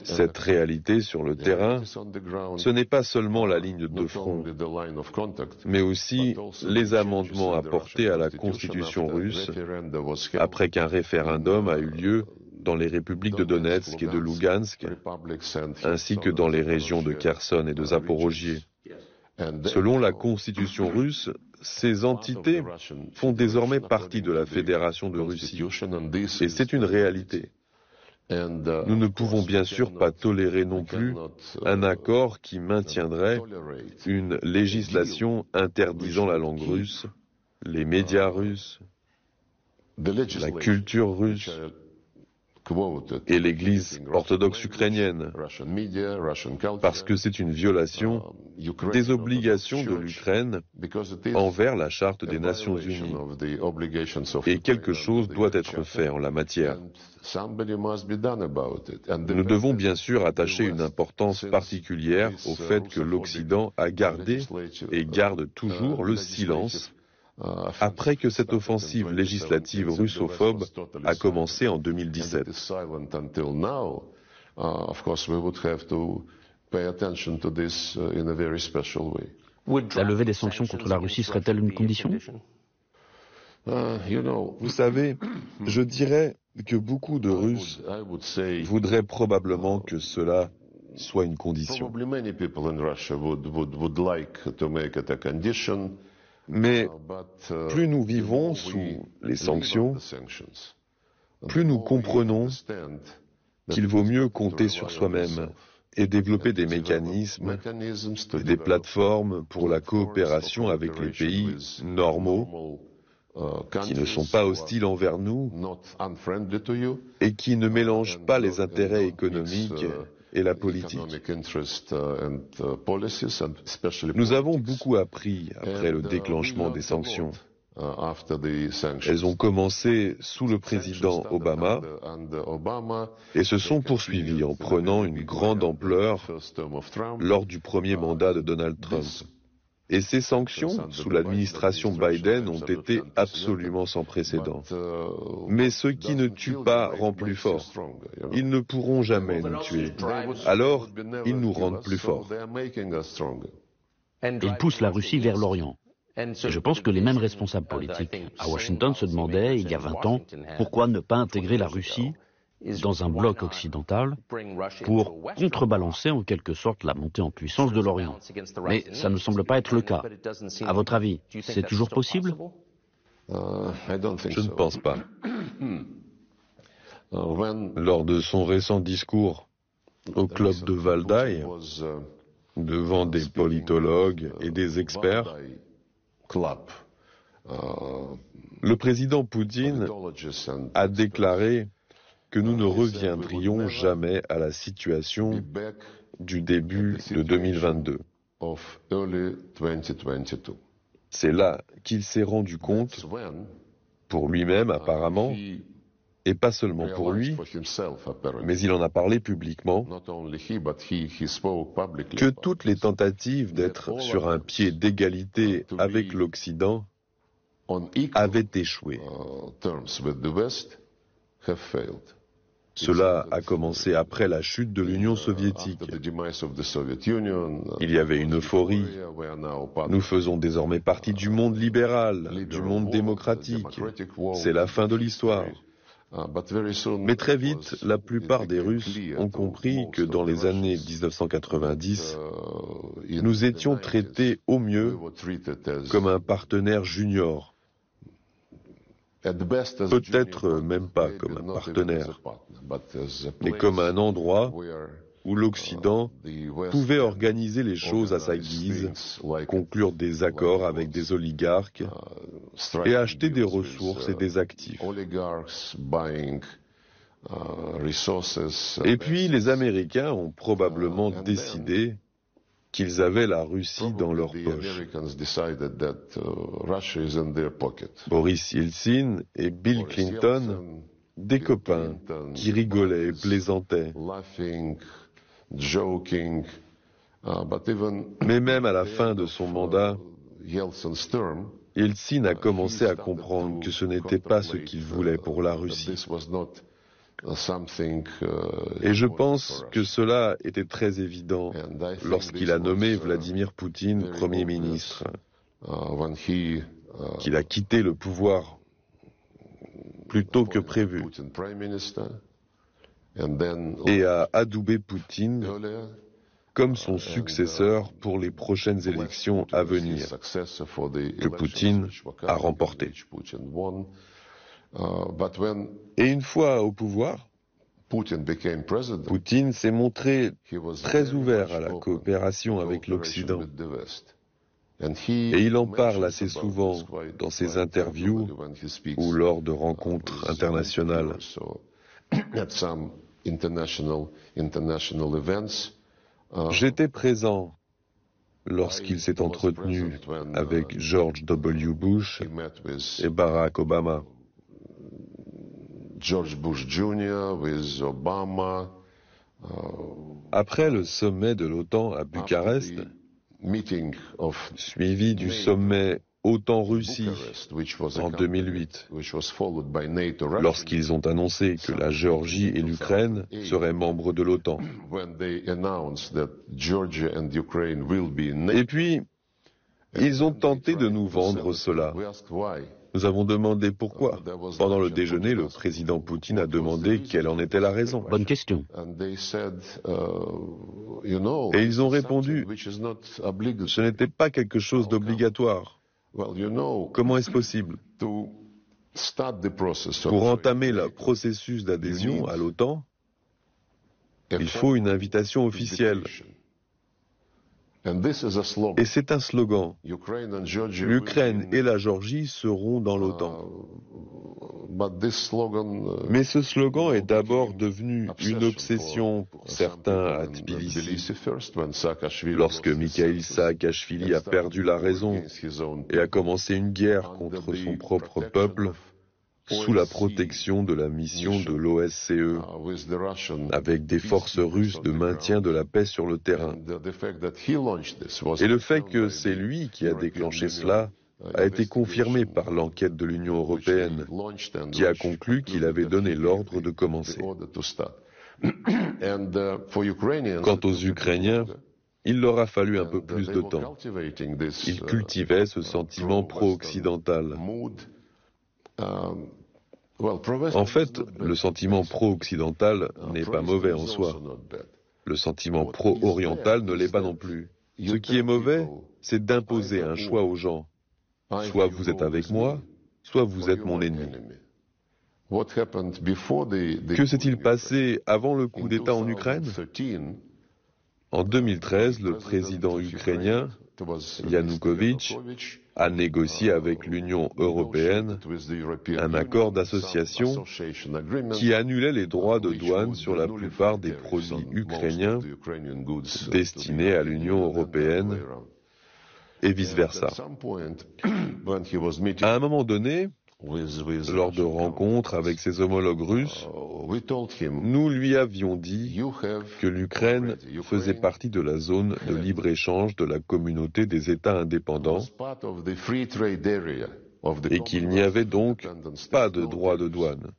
Cette réalité sur le terrain, ce n'est pas seulement la ligne de front, mais aussi les amendements apportés à la Constitution russe après qu'un référendum a eu lieu dans les républiques de Donetsk et de Lugansk, ainsi que dans les régions de Kherson et de Zaporogie. Selon la Constitution russe, ces entités font désormais partie de la Fédération de Russie, et c'est une réalité. Nous ne pouvons bien sûr pas tolérer non plus un accord qui maintiendrait une législation interdisant la langue russe, les médias russes, la culture russe et l'Église orthodoxe ukrainienne, parce que c'est une violation des obligations de l'Ukraine envers la Charte des Nations Unies. Et quelque chose doit être fait en la matière. Nous devons bien sûr attacher une importance particulière au fait que l'Occident a gardé et garde toujours le silence après que cette offensive législative russophobe a commencé en 2017. La levée des sanctions contre la Russie serait-elle une condition ? Vous savez, je dirais que beaucoup de Russes voudraient probablement que cela soit une condition. Mais plus nous vivons sous les sanctions, plus nous comprenons qu'il vaut mieux compter sur soi-même et développer des mécanismes, des plateformes pour la coopération avec les pays normaux, qui ne sont pas hostiles envers nous et qui ne mélangent pas les intérêts économiques et la politique. Nous avons beaucoup appris après le déclenchement des sanctions. Elles ont commencé sous le président Obama et se sont poursuivies en prenant une grande ampleur lors du premier mandat de Donald Trump. Et ces sanctions, sous l'administration Biden, ont été absolument sans précédent. Mais ce qui ne tue pas rend plus fort. Ils ne pourront jamais nous tuer. Alors, ils nous rendent plus forts. Ils poussent la Russie vers l'Orient. Et je pense que les mêmes responsables politiques à Washington se demandaient, il y a 20 ans, pourquoi ne pas intégrer la Russie dans un bloc occidental pour contrebalancer en quelque sorte la montée en puissance de l'Orient. Mais ça ne semble pas être le cas. À votre avis, c'est toujours possible? Je ne pense pas. Lors de son récent discours au club de Valdai, devant des politologues et des experts, le président Poutine a déclaré que nous ne reviendrions jamais à la situation du début de 2022. C'est là qu'il s'est rendu compte, pour lui-même apparemment, et pas seulement pour lui, mais il en a parlé publiquement, que toutes les tentatives d'être sur un pied d'égalité avec l'Occident avaient échoué. Cela a commencé après la chute de l'Union soviétique. Il y avait une euphorie. Nous faisons désormais partie du monde libéral, du monde démocratique. C'est la fin de l'histoire. Mais très vite, la plupart des Russes ont compris que dans les années 1990, nous étions traités au mieux comme un partenaire junior. Peut-être même pas comme un partenaire, mais comme un endroit où l'Occident pouvait organiser les choses à sa guise, conclure des accords avec des oligarques et acheter des ressources et des actifs. Et puis les Américains ont probablement décidé qu'ils avaient la Russie dans leur poche. Boris Yeltsin et Bill Clinton, des copains qui rigolaient et plaisantaient. Mais même à la fin de son mandat, Yeltsin a commencé à comprendre que ce n'était pas ce qu'il voulait pour la Russie. Et je pense que cela était très évident lorsqu'il a nommé Vladimir Poutine Premier ministre, qu'il a quitté le pouvoir plus tôt que prévu et a adoubé Poutine comme son successeur pour les prochaines élections à venir, que Poutine a remportées. Et une fois au pouvoir, Poutine s'est montré très ouvert à la coopération avec l'Occident. Et il en parle assez souvent dans ses interviews ou lors de rencontres internationales. J'étais présent lorsqu'il s'est entretenu avec George W. Bush et Barack Obama. George Bush Jr. with Obama. Après le sommet de l'OTAN à Bucarest, suivi du sommet OTAN-Russie en 2008, lorsqu'ils ont annoncé que la Géorgie et l'Ukraine seraient membres de l'OTAN. Et puis, ils ont tenté de nous vendre cela. Nous avons demandé pourquoi. Pendant le déjeuner, le président Poutine a demandé quelle en était la raison. Bonne question. Et ils ont répondu, ce n'était pas quelque chose d'obligatoire. Comment est-ce possible? Pour entamer le processus d'adhésion à l'OTAN, il faut une invitation officielle. Et c'est un slogan. L'Ukraine et la Géorgie seront dans l'OTAN. Mais ce slogan est d'abord devenu une obsession pour certains à Tbilissi. Lorsque Mikhail Saakashvili a perdu la raison et a commencé une guerre contre son propre peuple, sous la protection de la mission de l'OSCE, avec des forces russes de maintien de la paix sur le terrain. Et le fait que c'est lui qui a déclenché cela a été confirmé par l'enquête de l'Union européenne, qui a conclu qu'il avait donné l'ordre de commencer. Quant aux Ukrainiens, il leur a fallu un peu plus de temps. Ils cultivaient ce sentiment pro-occidental. En fait, le sentiment pro-occidental n'est pas mauvais en soi. Le sentiment pro-oriental ne l'est pas non plus. Ce qui est mauvais, c'est d'imposer un choix aux gens. Soit vous êtes avec moi, soit vous êtes mon ennemi. Que s'est-il passé avant le coup d'État en Ukraine? En 2013, le président ukrainien, Yanukovych, a négocié avec l'Union européenne un accord d'association qui annulait les droits de douane sur la plupart des produits ukrainiens destinés à l'Union européenne et vice-versa. À un moment donné, lors de rencontres avec ses homologues russes, nous lui avions dit que l'Ukraine faisait partie de la zone de libre-échange de la communauté des États indépendants et qu'il n'y avait donc pas de droit de douane.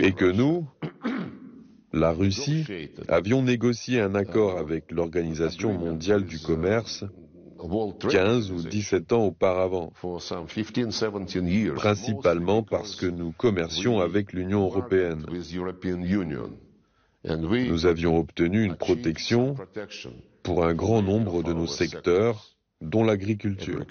Et que nous, la Russie, avions négocié un accord avec l'Organisation mondiale du commerce 15 ou 17 ans auparavant, principalement parce que nous commercions avec l'Union européenne. Nous avions obtenu une protection pour un grand nombre de nos secteurs, dont l'agriculture.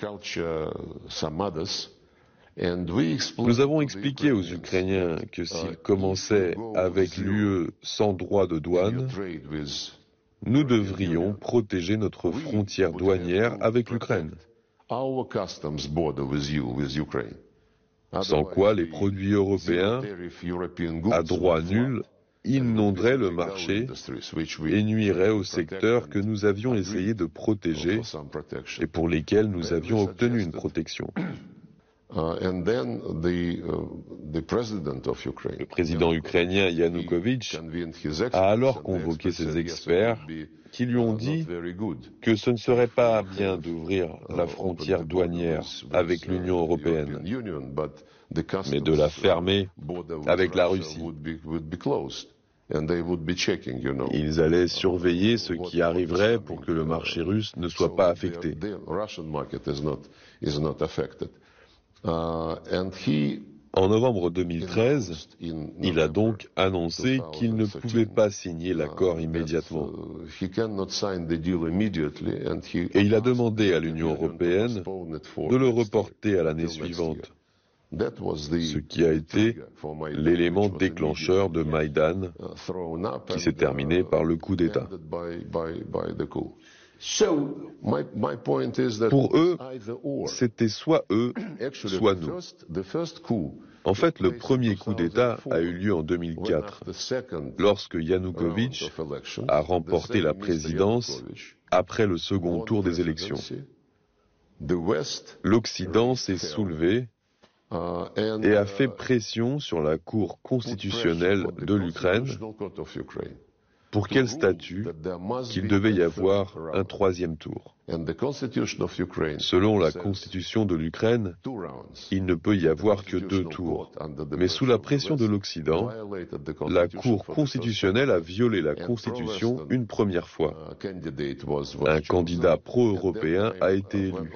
Nous avons expliqué aux Ukrainiens que s'ils commençaient avec l'UE sans droit de douane, nous devrions protéger notre frontière douanière avec l'Ukraine. Sans quoi les produits européens, à droit nul, inonderaient le marché et nuiraient aux secteurs que nous avions essayé de protéger et pour lesquels nous avions obtenu une protection. Le président ukrainien Yanukovych a alors convoqué ses experts qui lui ont dit que ce ne serait pas bien d'ouvrir la frontière douanière avec l'Union européenne, mais de la fermer avec la Russie. Ils allaient surveiller ce qui arriverait pour que le marché russe ne soit pas affecté. En novembre 2013, il a donc annoncé qu'il ne pouvait pas signer l'accord immédiatement. Et il a demandé à l'Union européenne de le reporter à l'année suivante, ce qui a été l'élément déclencheur de Maïdan, qui s'est terminé par le coup d'État. Pour eux, c'était soit eux, soit nous. En fait, le premier coup d'État a eu lieu en 2004, lorsque Yanukovych a remporté la présidence après le second tour des élections. L'Occident s'est soulevé et a fait pression sur la Cour constitutionnelle de l'Ukraine pour quel statut qu'il devait y avoir un troisième tour. Selon la constitution de l'Ukraine, il ne peut y avoir que 2 tours. Mais sous la pression de l'Occident, la Cour constitutionnelle a violé la Constitution une première fois. Un candidat pro-européen a été élu.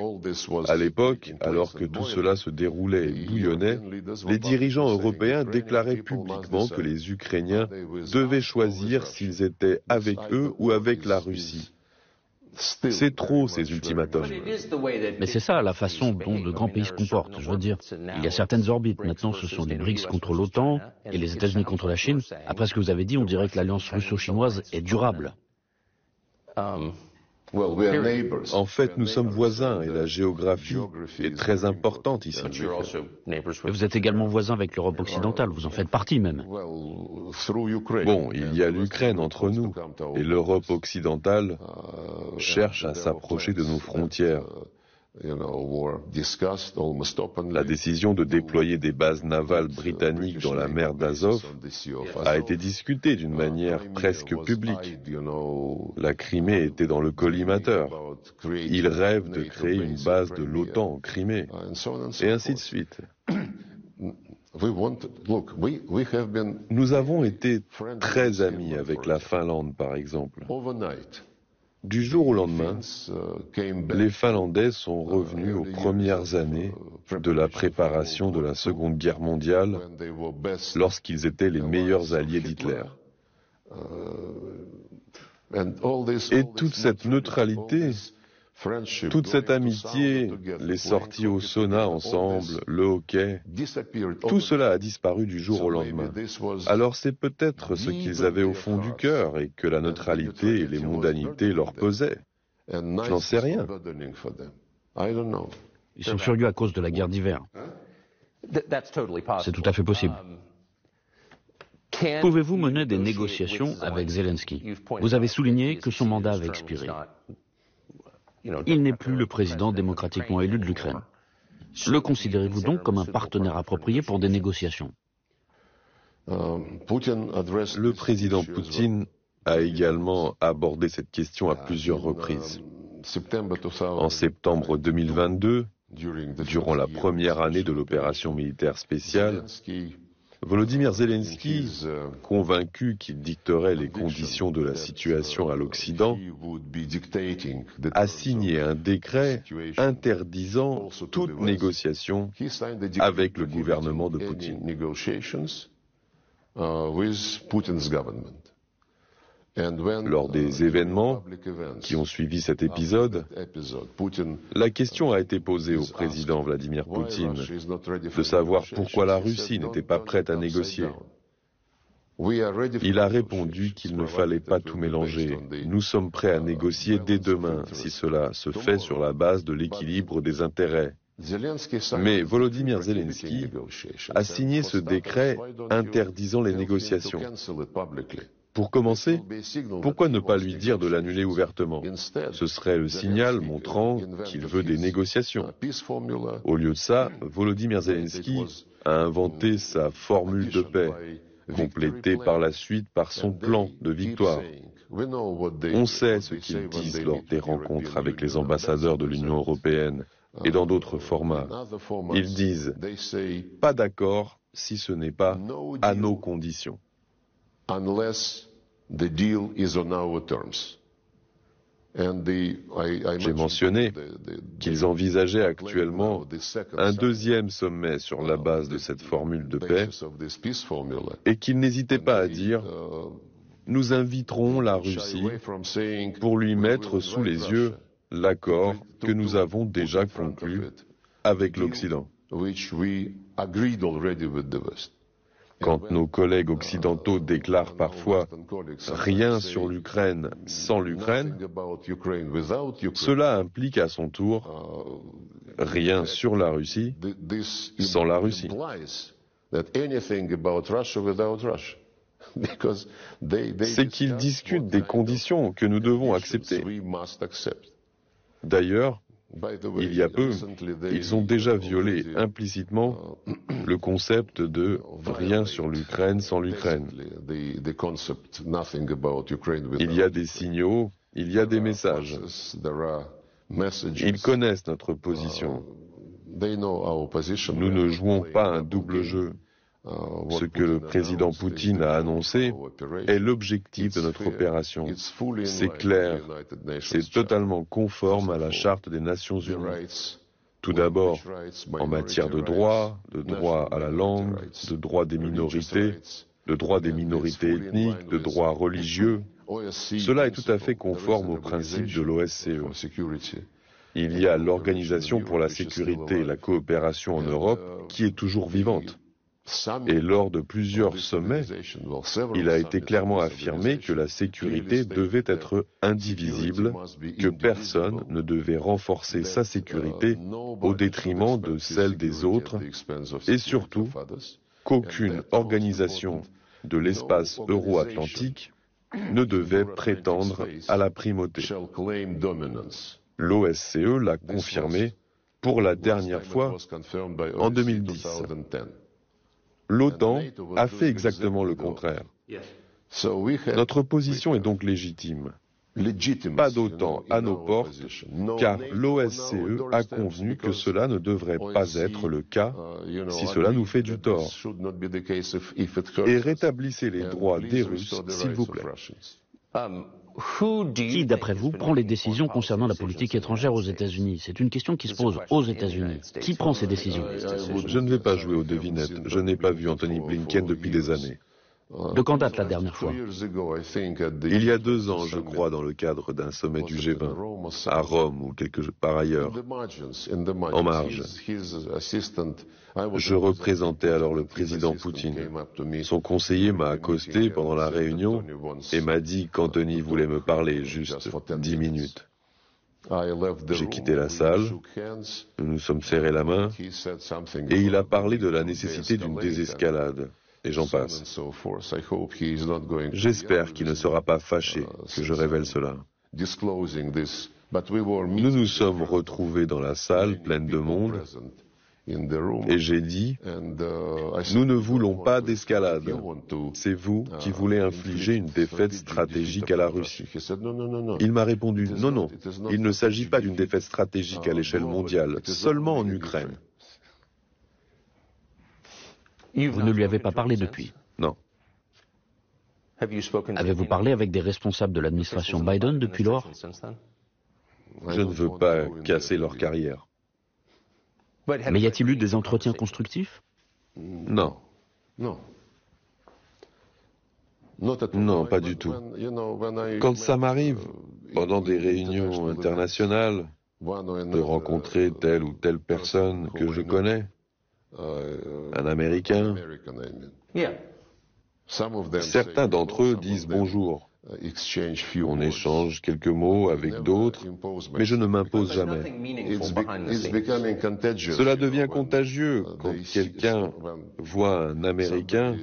À l'époque, alors que tout cela se déroulait et bouillonnait, les dirigeants européens déclaraient publiquement que les Ukrainiens devaient choisir s'ils étaient avec eux ou avec la Russie. C'est trop, ces ultimatums. Mais c'est ça, la façon dont de grands pays se comportent. Je veux dire, il y a certaines orbites. Maintenant, ce sont les BRICS contre l'OTAN et les États-Unis contre la Chine. Après ce que vous avez dit, on dirait que l'alliance russo-chinoise est durable. En fait, nous sommes voisins et la géographie est très importante ici. Mais vous êtes également voisins avec l'Europe occidentale, vous en faites partie même. Bon, il y a l'Ukraine entre nous et l'Europe occidentale cherche à s'approcher de nos frontières. La décision de déployer des bases navales britanniques dans la mer d'Azov a été discutée d'une manière presque publique. La Crimée était dans le collimateur. Ils rêvent de créer une base de l'OTAN en Crimée, et ainsi de suite. Nous avons été très amis avec la Finlande, par exemple. Du jour au lendemain, les Finlandais sont revenus aux premières années de la préparation de la Seconde Guerre mondiale, lorsqu'ils étaient les meilleurs alliés d'Hitler. Et toute cette neutralité, toute cette amitié, les sorties au sauna ensemble, le hockey, tout cela a disparu du jour au lendemain. Alors c'est peut-être ce qu'ils avaient au fond du cœur et que la neutralité et les mondanités leur pesaient. Je n'en sais rien. Ils sont furieux à cause de la guerre d'hiver. C'est tout à fait possible. Pouvez-vous mener des négociations avec Zelensky? Vous avez souligné que son mandat avait expiré. Il n'est plus le président démocratiquement élu de l'Ukraine. Le considérez-vous donc comme un partenaire approprié pour des négociations? Le président Poutine a également abordé cette question à plusieurs reprises. En septembre 2022, durant la première année de l'opération militaire spéciale, Volodymyr Zelensky, convaincu qu'il dicterait les conditions de la situation à l'Occident, a signé un décret interdisant toute négociation avec le gouvernement de Poutine. Lors des événements qui ont suivi cet épisode, la question a été posée au président Vladimir Poutine de savoir pourquoi la Russie n'était pas prête à négocier. Il a répondu qu'il ne fallait pas tout mélanger. Nous sommes prêts à négocier dès demain si cela se fait sur la base de l'équilibre des intérêts. Mais Volodymyr Zelensky a signé ce décret interdisant les négociations. Pour commencer, pourquoi ne pas lui dire de l'annuler ouvertement? Ce serait le signal montrant qu'il veut des négociations. Au lieu de ça, Volodymyr Zelensky a inventé sa formule de paix, complétée par la suite par son plan de victoire. On sait ce qu'ils disent lors des rencontres avec les ambassadeurs de l'Union européenne et dans d'autres formats. Ils disent « pas d'accord si ce n'est pas à nos conditions ». J'ai mentionné qu'ils envisageaient actuellement un deuxième sommet sur la base de cette formule de paix et qu'ils n'hésitaient pas à dire « nous inviterons la Russie pour lui mettre sous les yeux l'accord que nous avons déjà conclu avec l'Occident ». Quand nos collègues occidentaux déclarent parfois « rien sur l'Ukraine sans l'Ukraine », cela implique à son tour « rien sur la Russie sans la Russie ». C'est qu'ils discutent des conditions que nous devons accepter. D'ailleurs, Il y a peu, ils ont déjà violé implicitement le concept de rien sur l'Ukraine sans l'Ukraine. Il y a des signaux, il y a des messages. Ils connaissent notre position. Nous ne jouons pas un double jeu. Ce que le président Poutine a annoncé est l'objectif de notre opération. C'est clair, c'est totalement conforme à la Charte des Nations Unies. Tout d'abord, en matière de droit à la langue, de droits des minorités, de droits des minorités ethniques, de droits religieux. Cela est tout à fait conforme aux principes de l'OSCE. Il y a l'Organisation pour la sécurité et la coopération en Europe qui est toujours vivante. Et lors de plusieurs sommets, il a été clairement affirmé que la sécurité devait être indivisible, que personne ne devait renforcer sa sécurité au détriment de celle des autres, et surtout qu'aucune organisation de l'espace euro-atlantique ne devait prétendre à la primauté. L'OSCE l'a confirmé pour la dernière fois en 2010. L'OTAN a fait exactement le contraire. Notre position est donc légitime. Pas d'OTAN à nos portes, car l'OSCE a convenu que cela ne devrait pas être le cas si cela nous fait du tort. Et rétablissez les droits des Russes, s'il vous plaît. Qui, d'après vous, prend les décisions concernant la politique étrangère aux États-Unis? C'est une question qui se pose aux États-Unis. Qui prend ces décisions? Je ne vais pas jouer aux devinettes. Je n'ai pas vu Anthony Blinken depuis des années. De quand date la dernière fois? Il y a 2 ans, je crois, dans le cadre d'un sommet du G20, à Rome ou quelque part ailleurs, en marge. Je représentais alors le président Poutine. Son conseiller m'a accosté pendant la réunion et m'a dit qu'Anthony voulait me parler juste 10 minutes. J'ai quitté la salle, nous nous sommes serrés la main et il a parlé de la nécessité d'une désescalade. Et j'en passe. J'espère qu'il ne sera pas fâché que je révèle cela. Nous nous sommes retrouvés dans la salle pleine de monde et j'ai dit, nous ne voulons pas d'escalade. C'est vous qui voulez infliger une défaite stratégique à la Russie. Il m'a répondu, non, il ne s'agit pas d'une défaite stratégique à l'échelle mondiale, seulement en Ukraine. Vous ne lui avez pas parlé depuis? Non. Avez-vous parlé avec des responsables de l'administration Biden depuis lors? Je ne veux pas casser leur carrière. Mais y a-t-il eu des entretiens constructifs? Non. Non, pas du tout. Quand ça m'arrive, pendant des réunions internationales, de rencontrer telle ou telle personne que je connais, un Américain. Certains d'entre eux disent bonjour. On échange quelques mots avec d'autres, mais je ne m'impose jamais. Cela devient contagieux quand quelqu'un voit un Américain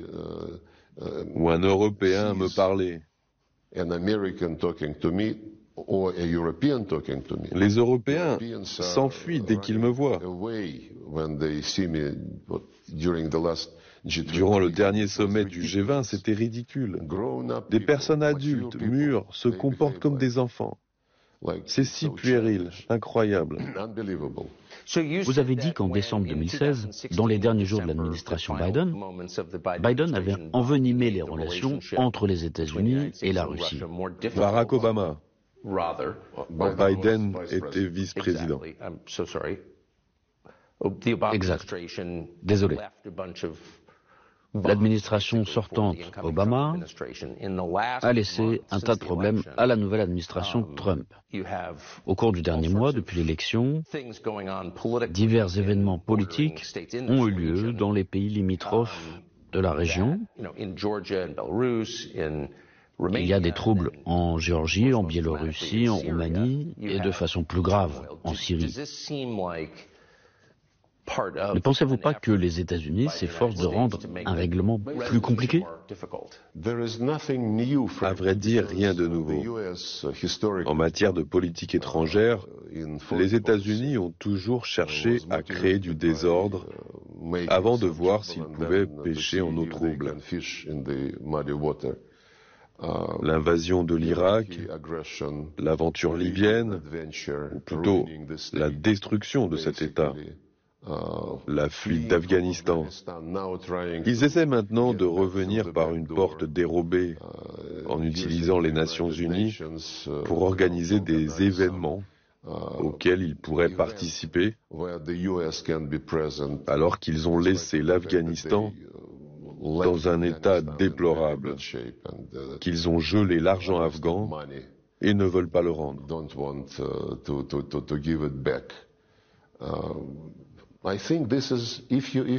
ou un Européen me parler. Les Européens s'enfuient dès qu'ils me voient. Durant le dernier sommet du G20, c'était ridicule. Des personnes adultes, mûres, se comportent comme des enfants. C'est si puéril, incroyable. Vous avez dit qu'en décembre 2016, dans les derniers jours de l'administration Biden, Biden avait envenimé les relations entre les États-Unis et la Russie. Barack Obama. Biden était vice-président. Exact. Désolé. L'administration sortante Obama a laissé un tas de problèmes à la nouvelle administration Trump. Au cours du dernier mois, depuis l'élection, divers événements politiques ont eu lieu dans les pays limitrophes de la région. Il y a des troubles en Géorgie, en Biélorussie, en Roumanie et de façon plus grave en Syrie. Ne pensez-vous pas que les États-Unis s'efforcent de rendre un règlement plus compliqué? À vrai dire, rien de nouveau. En matière de politique étrangère, les États-Unis ont toujours cherché à créer du désordre avant de voir s'ils pouvaient pêcher en eau trouble. L'invasion de l'Irak, l'aventure libyenne, ou plutôt la destruction de cet État, la fuite d'Afghanistan. Ils essaient maintenant de revenir par une porte dérobée en utilisant les Nations Unies pour organiser des événements auxquels ils pourraient participer alors qu'ils ont laissé l'Afghanistan dans un état déplorable, qu'ils ont gelé l'argent afghan et ne veulent pas le rendre.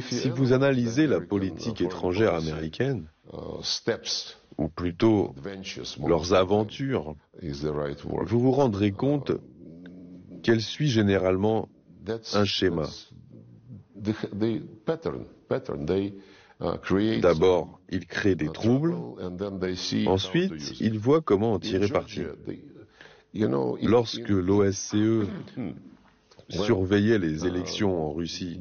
Si vous analysez la politique étrangère américaine, ou plutôt leurs aventures, vous vous rendrez compte qu'elle suit généralement un schéma. D'abord, ils créent des troubles, ensuite, ils voient comment en tirer parti. Lorsque l'OSCE surveillait les élections en Russie,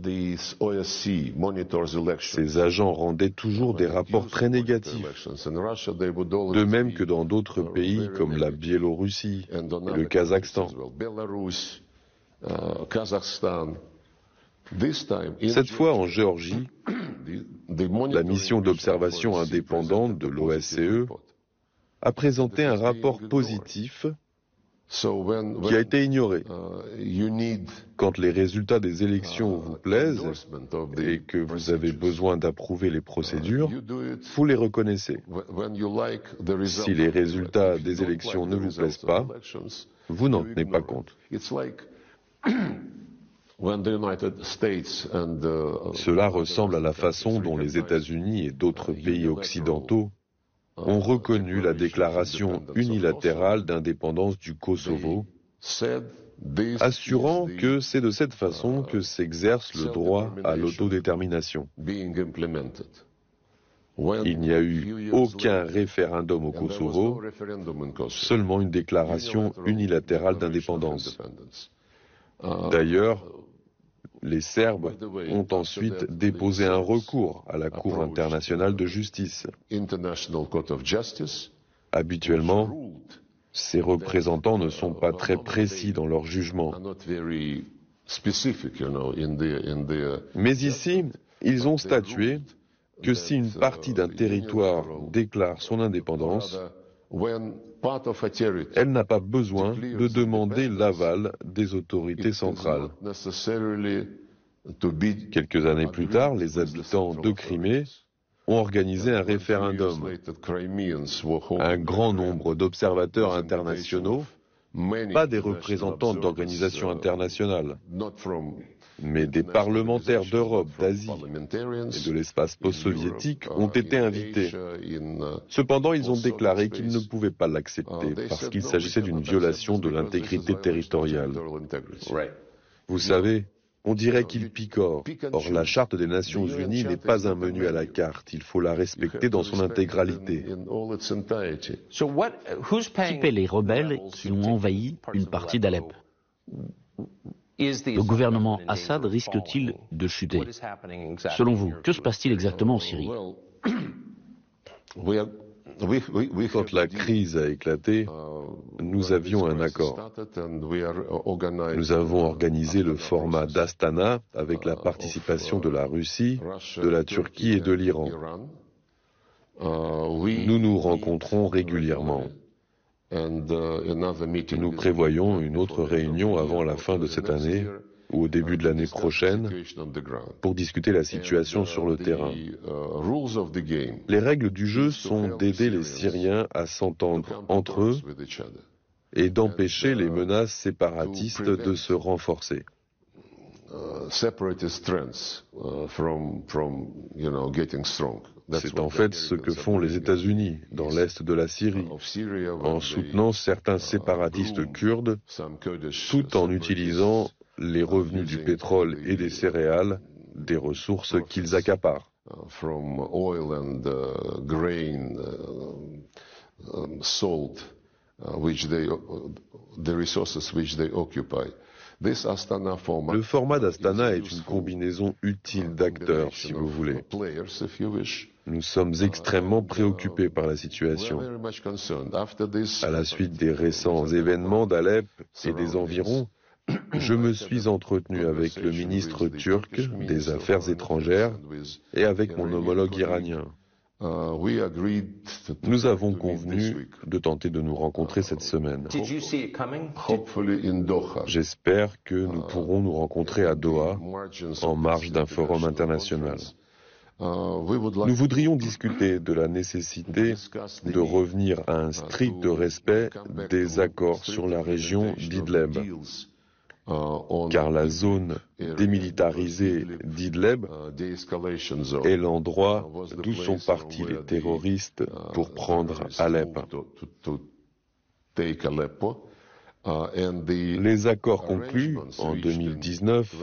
ces agents rendaient toujours des rapports très négatifs, de même que dans d'autres pays comme la Biélorussie et le Kazakhstan. Cette fois, en Géorgie, la mission d'observation indépendante de l'OSCE a présenté un rapport positif qui a été ignoré. Quand les résultats des élections vous plaisent et que vous avez besoin d'approuver les procédures, vous les reconnaissez. Si les résultats des élections ne vous plaisent pas, vous n'en tenez pas compte. Cela ressemble à la façon dont les États-Unis et d'autres pays occidentaux ont reconnu la déclaration unilatérale d'indépendance du Kosovo, assurant que c'est de cette façon que s'exerce le droit à l'autodétermination. Il n'y a eu aucun référendum au Kosovo, seulement une déclaration unilatérale d'indépendance. D'ailleurs, les Serbes ont ensuite déposé un recours à la Cour internationale de justice. Habituellement, ces représentants ne sont pas très précis dans leur jugement. Mais ici, ils ont statué que si une partie d'un territoire déclare son indépendance, elle n'a pas besoin de demander l'aval des autorités centrales. Quelques années plus tard, les habitants de Crimée ont organisé un référendum. Un grand nombre d'observateurs internationaux, pas des représentants d'organisations internationales, mais des parlementaires d'Europe, d'Asie et de l'espace post-soviétique ont été invités. Cependant, ils ont déclaré qu'ils ne pouvaient pas l'accepter parce qu'il s'agissait d'une violation de l'intégrité territoriale. Vous savez, on dirait qu'ils picorent. Or, la Charte des Nations Unies n'est pas un menu à la carte. Il faut la respecter dans son intégralité. Qui paie les rebelles qui ont envahi une partie d'Alep? Le gouvernement Assad risque-t-il de chuter? Selon vous, que se passe-t-il exactement en Syrie? Quand la crise a éclaté, nous avions un accord. Nous avons organisé le format d'Astana avec la participation de la Russie, de la Turquie et de l'Iran. Nous nous rencontrons régulièrement. Nous prévoyons une autre réunion avant la fin de cette année ou au début de l'année prochaine pour discuter la situation sur le terrain. Les règles du jeu sont d'aider les Syriens à s'entendre entre eux et d'empêcher les menaces séparatistes de se renforcer. C'est en fait ce que font les États-Unis dans l'est de la Syrie, en soutenant certains séparatistes kurdes, tout en utilisant les revenus du pétrole et des céréales, des ressources qu'ils accaparent. Le format d'Astana est une combinaison utile d'acteurs, si vous voulez. Nous sommes extrêmement préoccupés par la situation. À la suite des récents événements d'Alep et des environs, je me suis entretenu avec le ministre turc des Affaires étrangères et avec mon homologue iranien. Nous avons convenu de tenter de nous rencontrer cette semaine. J'espère que nous pourrons nous rencontrer à Doha, en marge d'un forum international. Nous voudrions discuter de la nécessité de revenir à un strict respect des accords sur la région d'Idleb, car la zone démilitarisée d'Idleb est l'endroit d'où sont partis les terroristes pour prendre Alep. Les accords conclus en 2019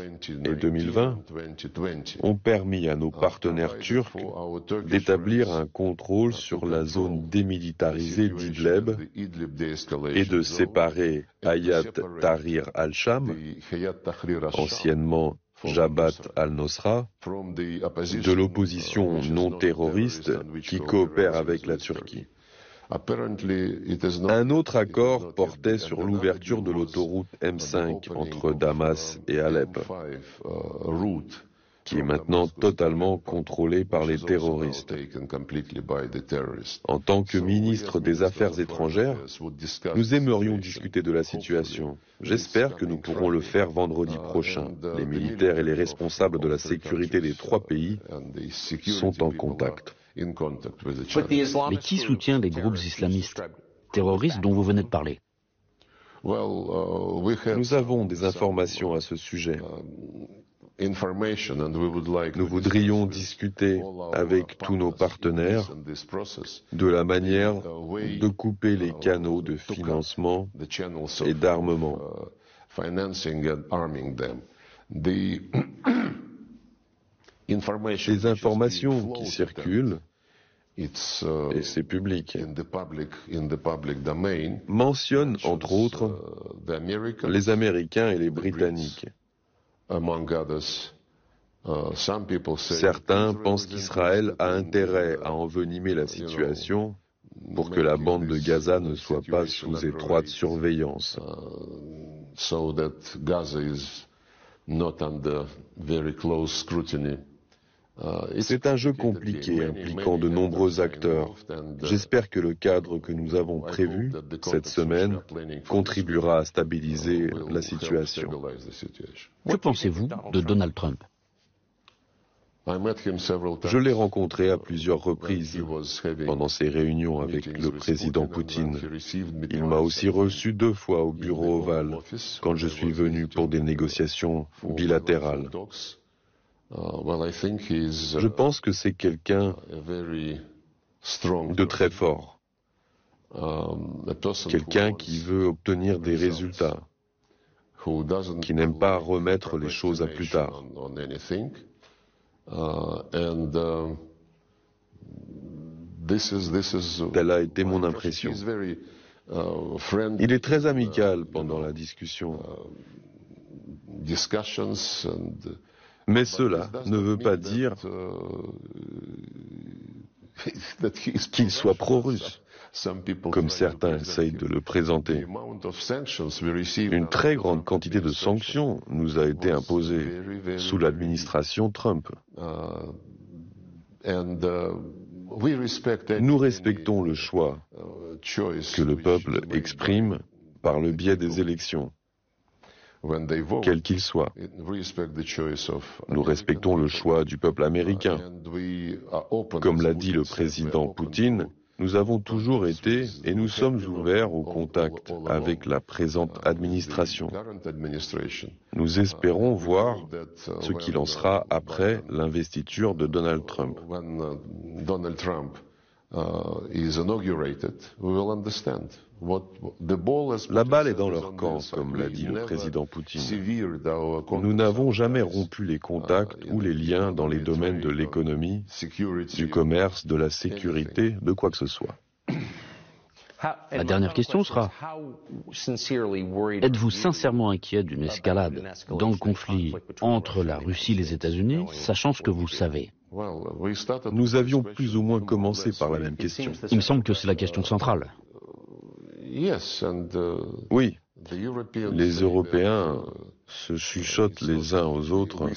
et 2020 ont permis à nos partenaires turcs d'établir un contrôle sur la zone démilitarisée d'Idleb et de séparer Hayat Tahrir al-Sham, anciennement Jabhat al-Nusra, de l'opposition non terroriste qui coopère avec la Turquie. Un autre accord portait sur l'ouverture de l'autoroute M5 entre Damas et Alep, qui est maintenant totalement contrôlée par les terroristes. En tant que ministre des Affaires étrangères, nous aimerions discuter de la situation. J'espère que nous pourrons le faire vendredi prochain. Les militaires et les responsables de la sécurité des trois pays sont en contact. Mais qui soutient les groupes islamistes terroristes dont vous venez de parler? Nous avons des informations à ce sujet. Nous voudrions discuter avec tous nos partenaires de la manière de couper les canaux de financement et d'armement. Les informations qui circulent, et c'est public, mentionnent entre autres les Américains et les Britanniques. Certains pensent qu'Israël a intérêt à envenimer la situation pour que la bande de Gaza ne soit pas sous étroite surveillance. C'est un jeu compliqué impliquant de nombreux acteurs. J'espère que le cadre que nous avons prévu cette semaine contribuera à stabiliser la situation. Que pensez-vous de Donald Trump? Je l'ai rencontré à plusieurs reprises pendant ses réunions avec le président Poutine. Il m'a aussi reçu 2 fois au bureau ovale quand je suis venu pour des négociations bilatérales. Je pense que c'est quelqu'un de très fort, quelqu'un qui veut obtenir des résultats, qui n'aime pas remettre les choses à plus tard. Telle a été mon impression. Il est très amical pendant la discussion. Mais cela ne veut pas dire qu'il soit pro-russe, comme certains essayent de le présenter. Une très grande quantité de sanctions nous a été imposée sous l'administration Trump. Nous respectons le choix que le peuple exprime par le biais des élections, quel qu'il soit. Nous respectons le choix du peuple américain. Comme l'a dit le président Poutine, nous avons toujours été et nous sommes ouverts au contact avec la présente administration. Nous espérons voir ce qu'il en sera après l'investiture de Donald Trump. La balle est dans leur camp, comme l'a dit le président Poutine. Nous n'avons jamais rompu les contacts ou les liens dans les domaines de l'économie, du commerce, de la sécurité, de quoi que ce soit. La dernière question sera, êtes-vous sincèrement inquiet d'une escalade dans le conflit entre la Russie et les États-Unis, sachant ce que vous savez? Nous avions plus ou moins commencé par la même question. Il me semble que c'est la question centrale. Oui, les Européens se chuchotent les uns aux autres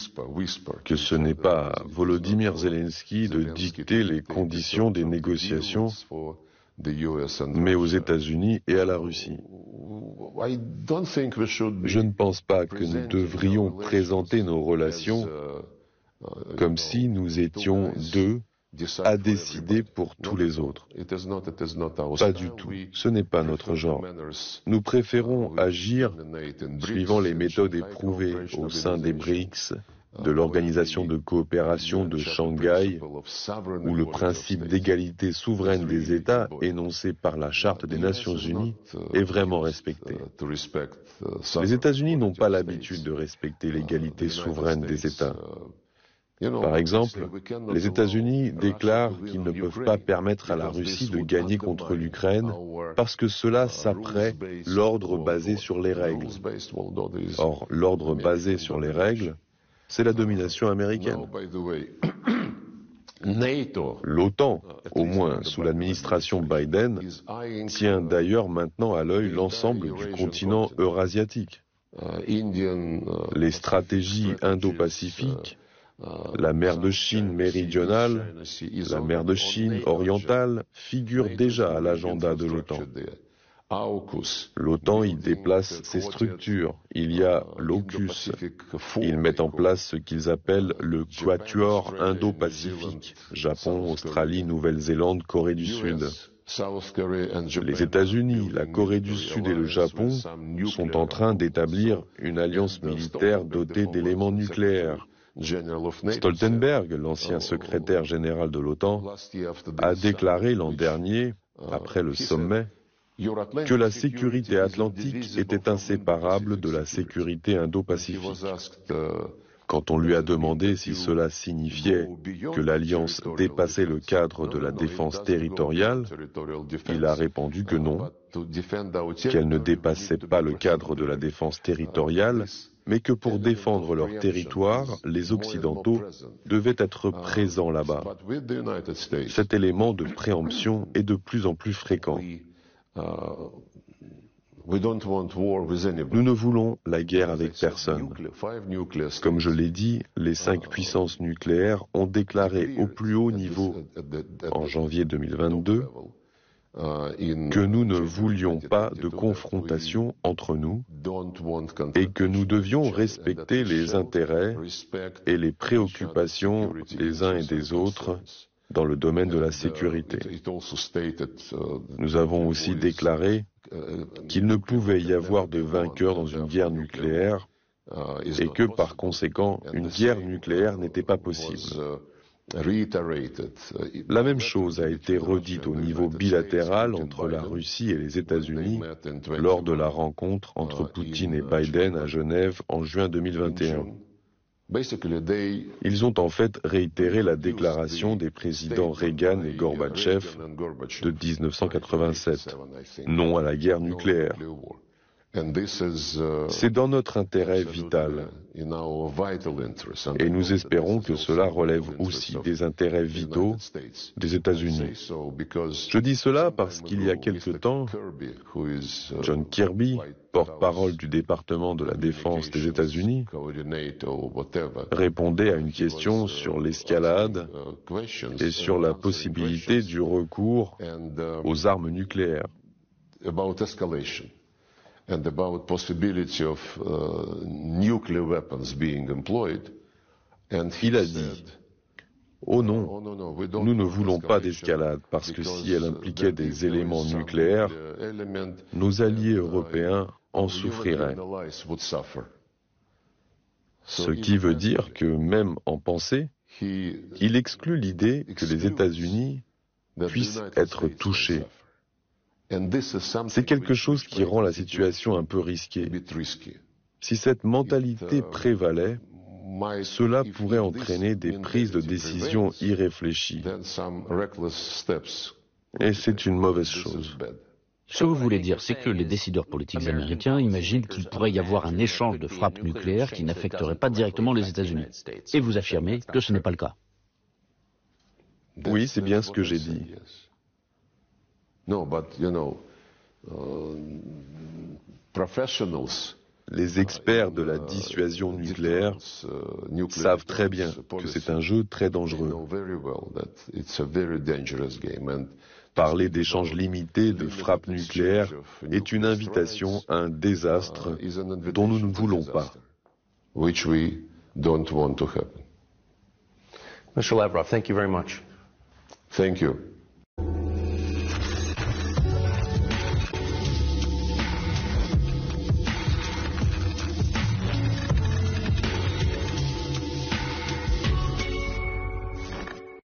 que ce n'est pas à Volodymyr Zelensky de dicter les conditions des négociations, mais aux États-Unis et à la Russie. Je ne pense pas que nous devrions présenter nos relations comme si nous étions deux à décider pour tous les autres. Pas du tout. Ce n'est pas notre genre. Nous préférons agir suivant les méthodes éprouvées au sein des BRICS, de l'Organisation de coopération de Shanghai, où le principe d'égalité souveraine des États, énoncé par la Charte des Nations Unies, est vraiment respecté. Les États-Unis n'ont pas l'habitude de respecter l'égalité souveraine des États. Par exemple, les États-Unis déclarent qu'ils ne peuvent pas permettre à la Russie de gagner contre l'Ukraine parce que cela saperait l'ordre basé sur les règles. Or, l'ordre basé sur les règles, c'est la domination américaine. L'OTAN, au moins sous l'administration Biden, tient d'ailleurs maintenant à l'œil l'ensemble du continent eurasiatique. Les stratégies indo-pacifiques, la mer de Chine méridionale, la mer de Chine orientale figurent déjà à l'agenda de l'OTAN. L'OTAN y déplace ses structures. Il y a l'AUKUS. Ils mettent en place ce qu'ils appellent le Quatuor Indo-Pacifique. Japon, Australie, Nouvelle-Zélande, Corée du Sud. Les États-Unis, la Corée du Sud et le Japon sont en train d'établir une alliance militaire dotée d'éléments nucléaires. Stoltenberg, l'ancien secrétaire général de l'OTAN, a déclaré l'an dernier, après le sommet, que la sécurité atlantique était inséparable de la sécurité indo-pacifique. Quand on lui a demandé si cela signifiait que l'alliance dépassait le cadre de la défense territoriale, il a répondu que non, qu'elle ne dépassait pas le cadre de la défense territoriale, mais que pour défendre leur territoire, les Occidentaux devaient être présents là-bas. Cet élément de préemption est de plus en plus fréquent. Nous ne voulons la guerre avec personne. Comme je l'ai dit, les 5 puissances nucléaires ont déclaré au plus haut niveau, en janvier 2022, que nous ne voulions pas de confrontation entre nous et que nous devions respecter les intérêts et les préoccupations des uns et des autres dans le domaine de la sécurité. Nous avons aussi déclaré qu'il ne pouvait y avoir de vainqueur dans une guerre nucléaire et que, par conséquent, une guerre nucléaire n'était pas possible. La même chose a été redite au niveau bilatéral entre la Russie et les États-Unis lors de la rencontre entre Poutine et Biden à Genève en juin 2021. Ils ont en fait réitéré la déclaration des présidents Reagan et Gorbatchev de 1987, non à la guerre nucléaire. C'est dans notre intérêt vital et nous espérons que cela relève aussi des intérêts vitaux des États-Unis. Je dis cela parce qu'il y a quelque temps, John Kirby, porte-parole du département de la défense des États-Unis, répondait à une question sur l'escalade et sur la possibilité du recours aux armes nucléaires. And about possibility of nuclear weapons being employed. And il a dit, oh non, nous ne voulons pas d'escalade parce que si elle impliquait des éléments nucléaires, nos alliés européens en souffriraient. Ce qui veut dire que même en pensée, il exclut l'idée que les États-Unis puissent être touchés. C'est quelque chose qui rend la situation un peu risquée. Si cette mentalité prévalait, cela pourrait entraîner des prises de décision irréfléchies. Et c'est une mauvaise chose. Ce que vous voulez dire, c'est que les décideurs politiques américains imaginent qu'il pourrait y avoir un échange de frappes nucléaires qui n'affecterait pas directement les États-Unis. Et vous affirmez que ce n'est pas le cas. Oui, c'est bien ce que j'ai dit. Les experts de la dissuasion nucléaire savent très bien que c'est un jeu très dangereux. Parler d'échanges limités de frappes nucléaires est une invitation à un désastre dont nous ne voulons pas. Mr. Lavrov, thank you very much. Thank you.